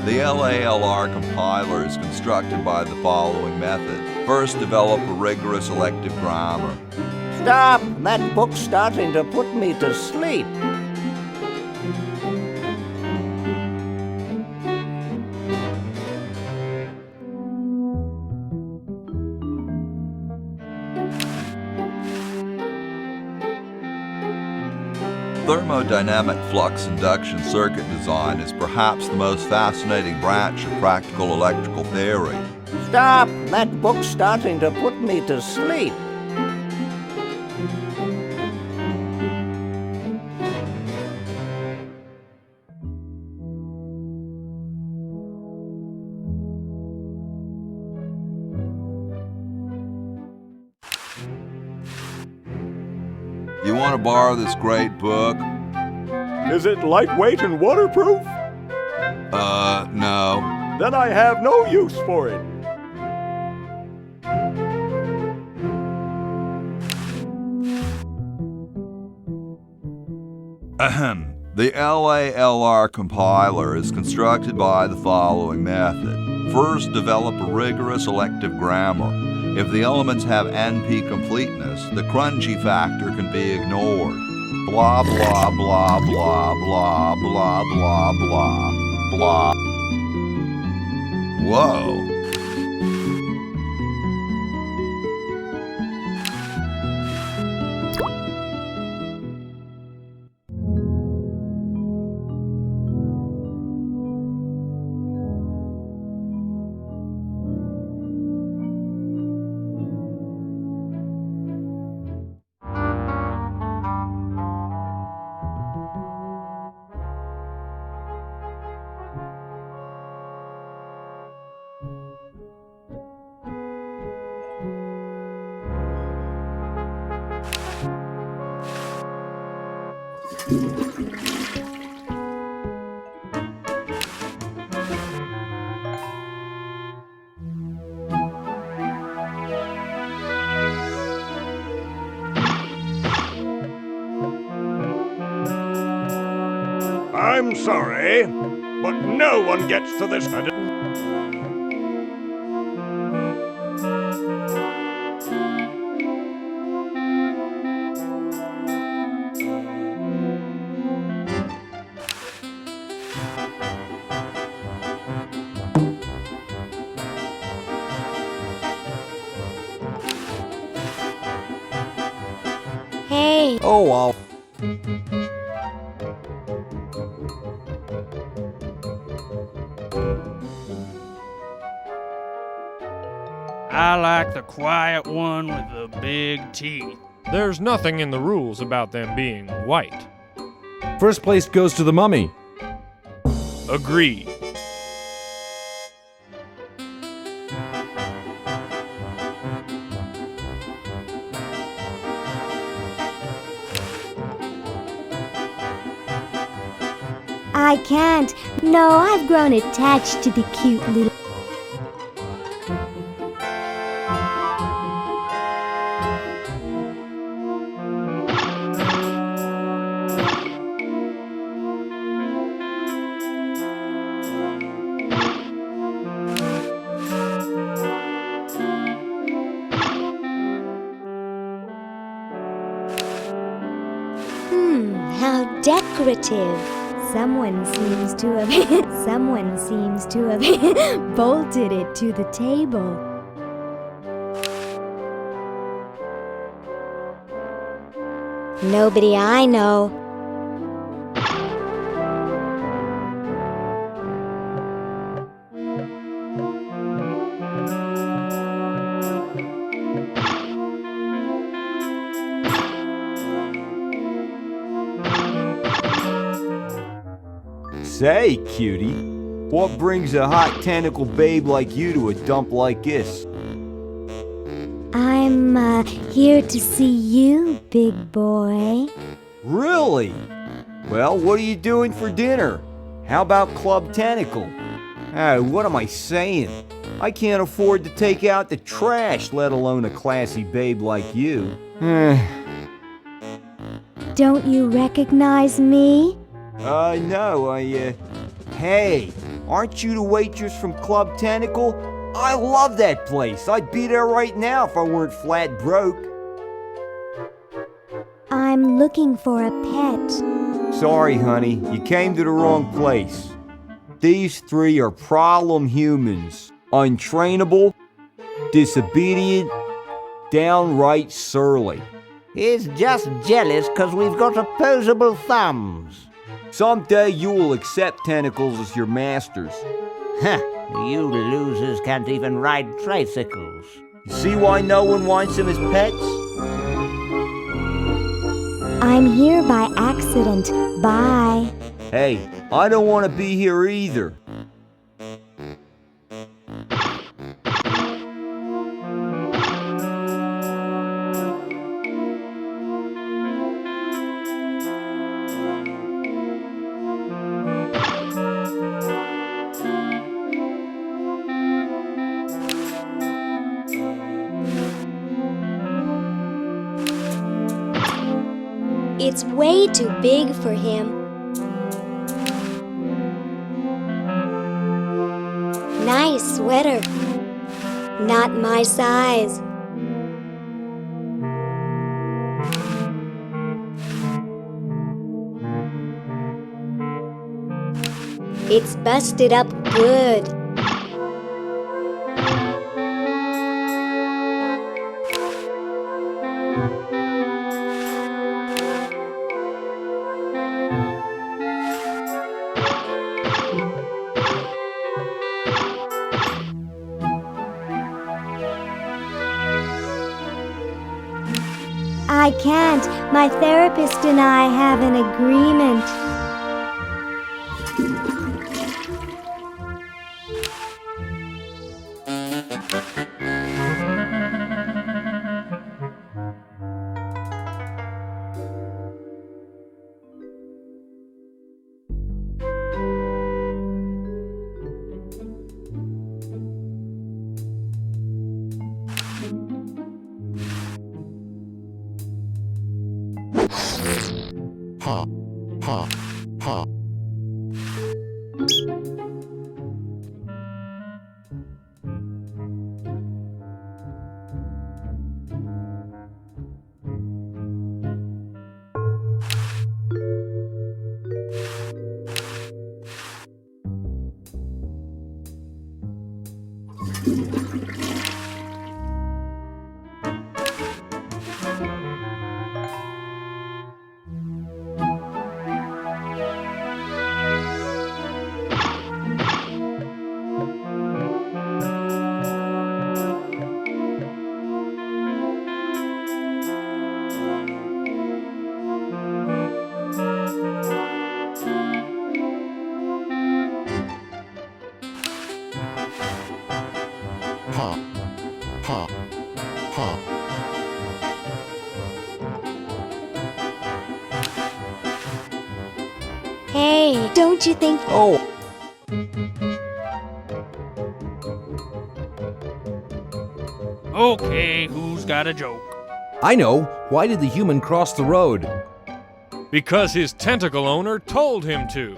The LALR compiler is constructed by the following method. First, develop a rigorous elective grammar. Stop! That book's starting to put me to sleep. Thermodynamic flux induction circuit design is perhaps the most fascinating branch of practical electrical theory. Stop! That book's starting to put me to sleep. You want to borrow this great book? Is it lightweight and waterproof? No. Then I have no use for it. Ahem. The LALR compiler is constructed by the following method. First, develop a rigorous elective grammar. If the elements have NP completeness, the crunchy factor can be ignored. Blah, blah, blah, blah, blah, blah, blah, blah, blah. Whoa. I'm sorry, but no one gets to this. Hey. Oh, I'll... I like the quiet one with the big teeth. There's nothing in the rules about them being white. First place goes to the mummy. Agreed. I can't. No, I've grown attached to the cute little... How decorative. Someone seems to have bolted it to the table. Nobody I know. Say, cutie, what brings a hot tentacle babe like you to a dump like this? I'm here to see you, big boy. Really? Well, what are you doing for dinner? How about Club Tentacle? What am I saying? I can't afford to take out the trash, let alone a classy babe like you. Don't you recognize me? No, Hey, aren't you the waitress from Club Tentacle? I love that place. I'd be there right now if I weren't flat broke. I'm looking for a pet. Sorry, honey, you came to the wrong place. These three are problem humans. Untrainable, disobedient, downright surly. He's just jealous 'cause we've got opposable thumbs. Someday you will accept tentacles as your masters. Huh, you losers can't even ride tricycles. You see why no one wants them as pets? I'm here by accident. Bye. Hey, I don't want to be here either. It's way too big for him. Nice sweater. Not my size. It's busted up good. I can't. My therapist and I have an agreement. Hey, don't you think... Oh, Okay, who's got a joke? I know. Why did the human cross the road? Because his tentacle owner told him to.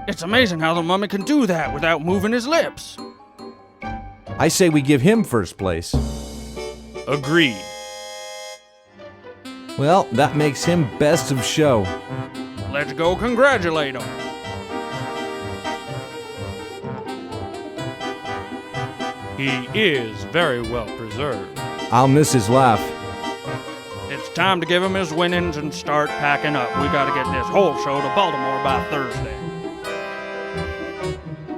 It's amazing how the mummy can do that without moving his lips. I say we give him first place. Agreed. Well, that makes him best of show. Let's go congratulate him. He is very well preserved. I'll miss his laugh. It's time to give him his winnings and start packing up. We gotta get this whole show to Baltimore by Thursday.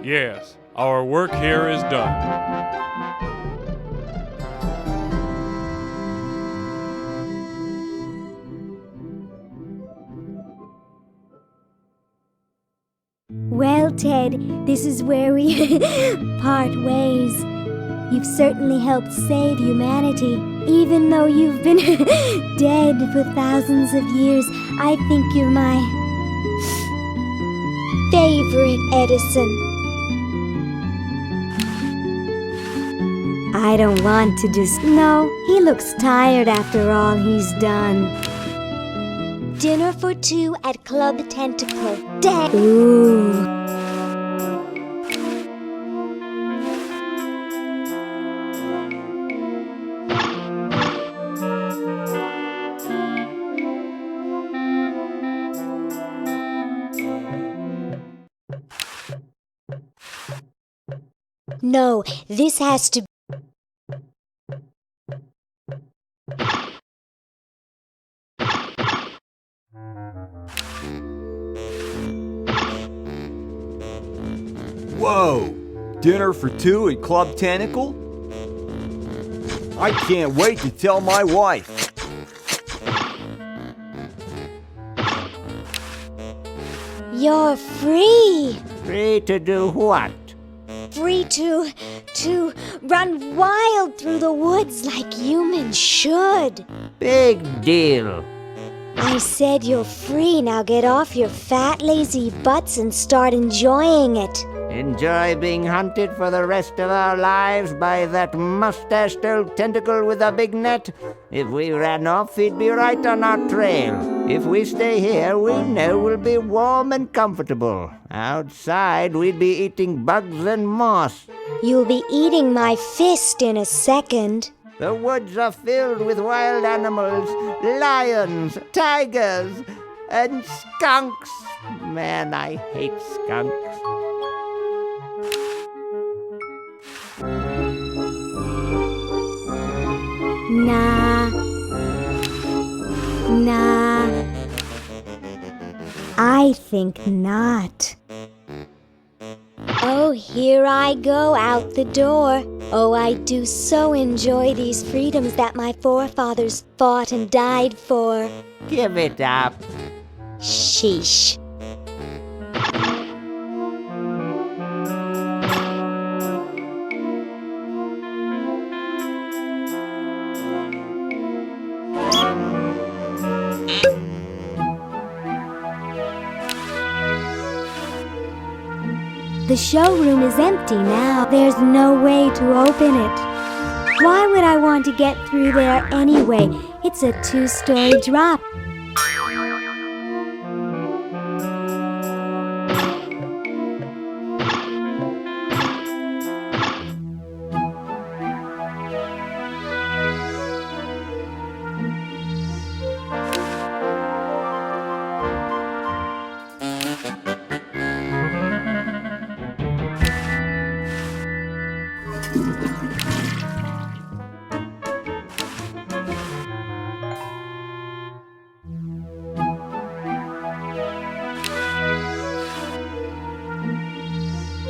Yes, our work here is done. Well, Ted, this is where we part ways. You've certainly helped save humanity. Even though you've been dead for thousands of years, I think you're my favorite Edison. I don't want to just... No, he looks tired after all he's done. Dinner for two at Club Tentacle. Ooh. No, this has to... whoa! Dinner for two at Club Tentacle? I can't wait to tell my wife. You're free! Free to do what? Free to run wild through the woods like humans should. Big deal. I said you're free. Now get off your fat, lazy butts and start enjoying it. Enjoy being hunted for the rest of our lives by that mustached old tentacle with a big net? If we ran off, he'd be right on our trail. If we stay here, we know we'll be warm and comfortable. Outside, we'd be eating bugs and moss. You'll be eating my fist in a second. The woods are filled with wild animals, lions, tigers, and skunks. Man, I hate skunks. Nah. I think not. Oh, here I go out the door. Oh, I do so enjoy these freedoms that my forefathers fought and died for. Give it up. Sheesh. The showroom is empty now. There's no way to open it. Why would I want to get through there anyway? It's a 2-story drop.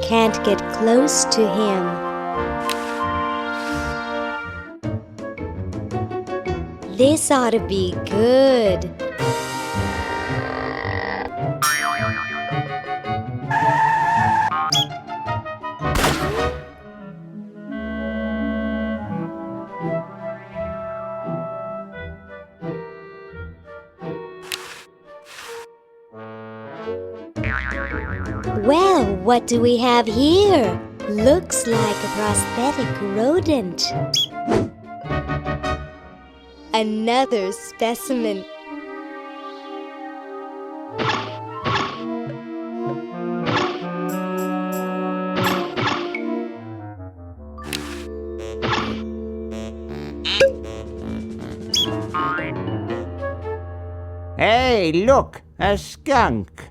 Can't get close to him. This ought to be good. What do we have here? Looks like a prosthetic rodent. Another specimen. Hey, look, a skunk.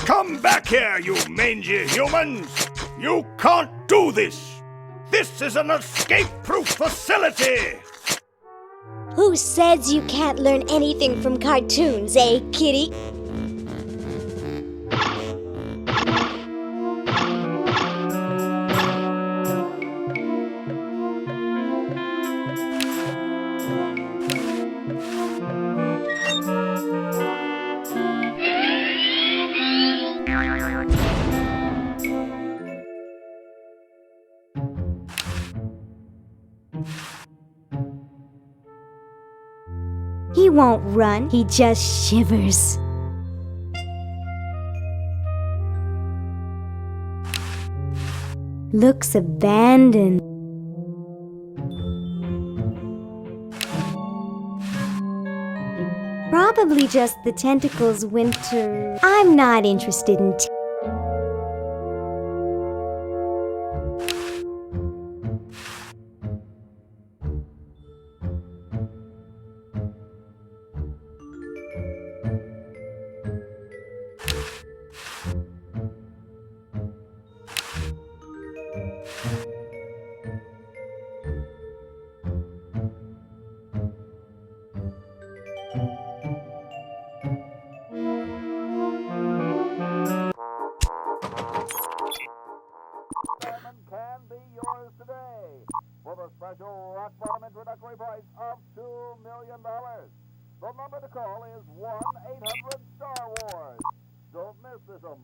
Come back here, you mangy humans! You can't do this! This is an escape-proof facility! Who says you can't learn anything from cartoons, eh, kitty? He won't run, he just shivers. Looks abandoned. Probably just the tentacle's winter. I'm not interested in can be yours today for the special rock bottom introductory price of $2 million. The number to call is 1-800-STAR.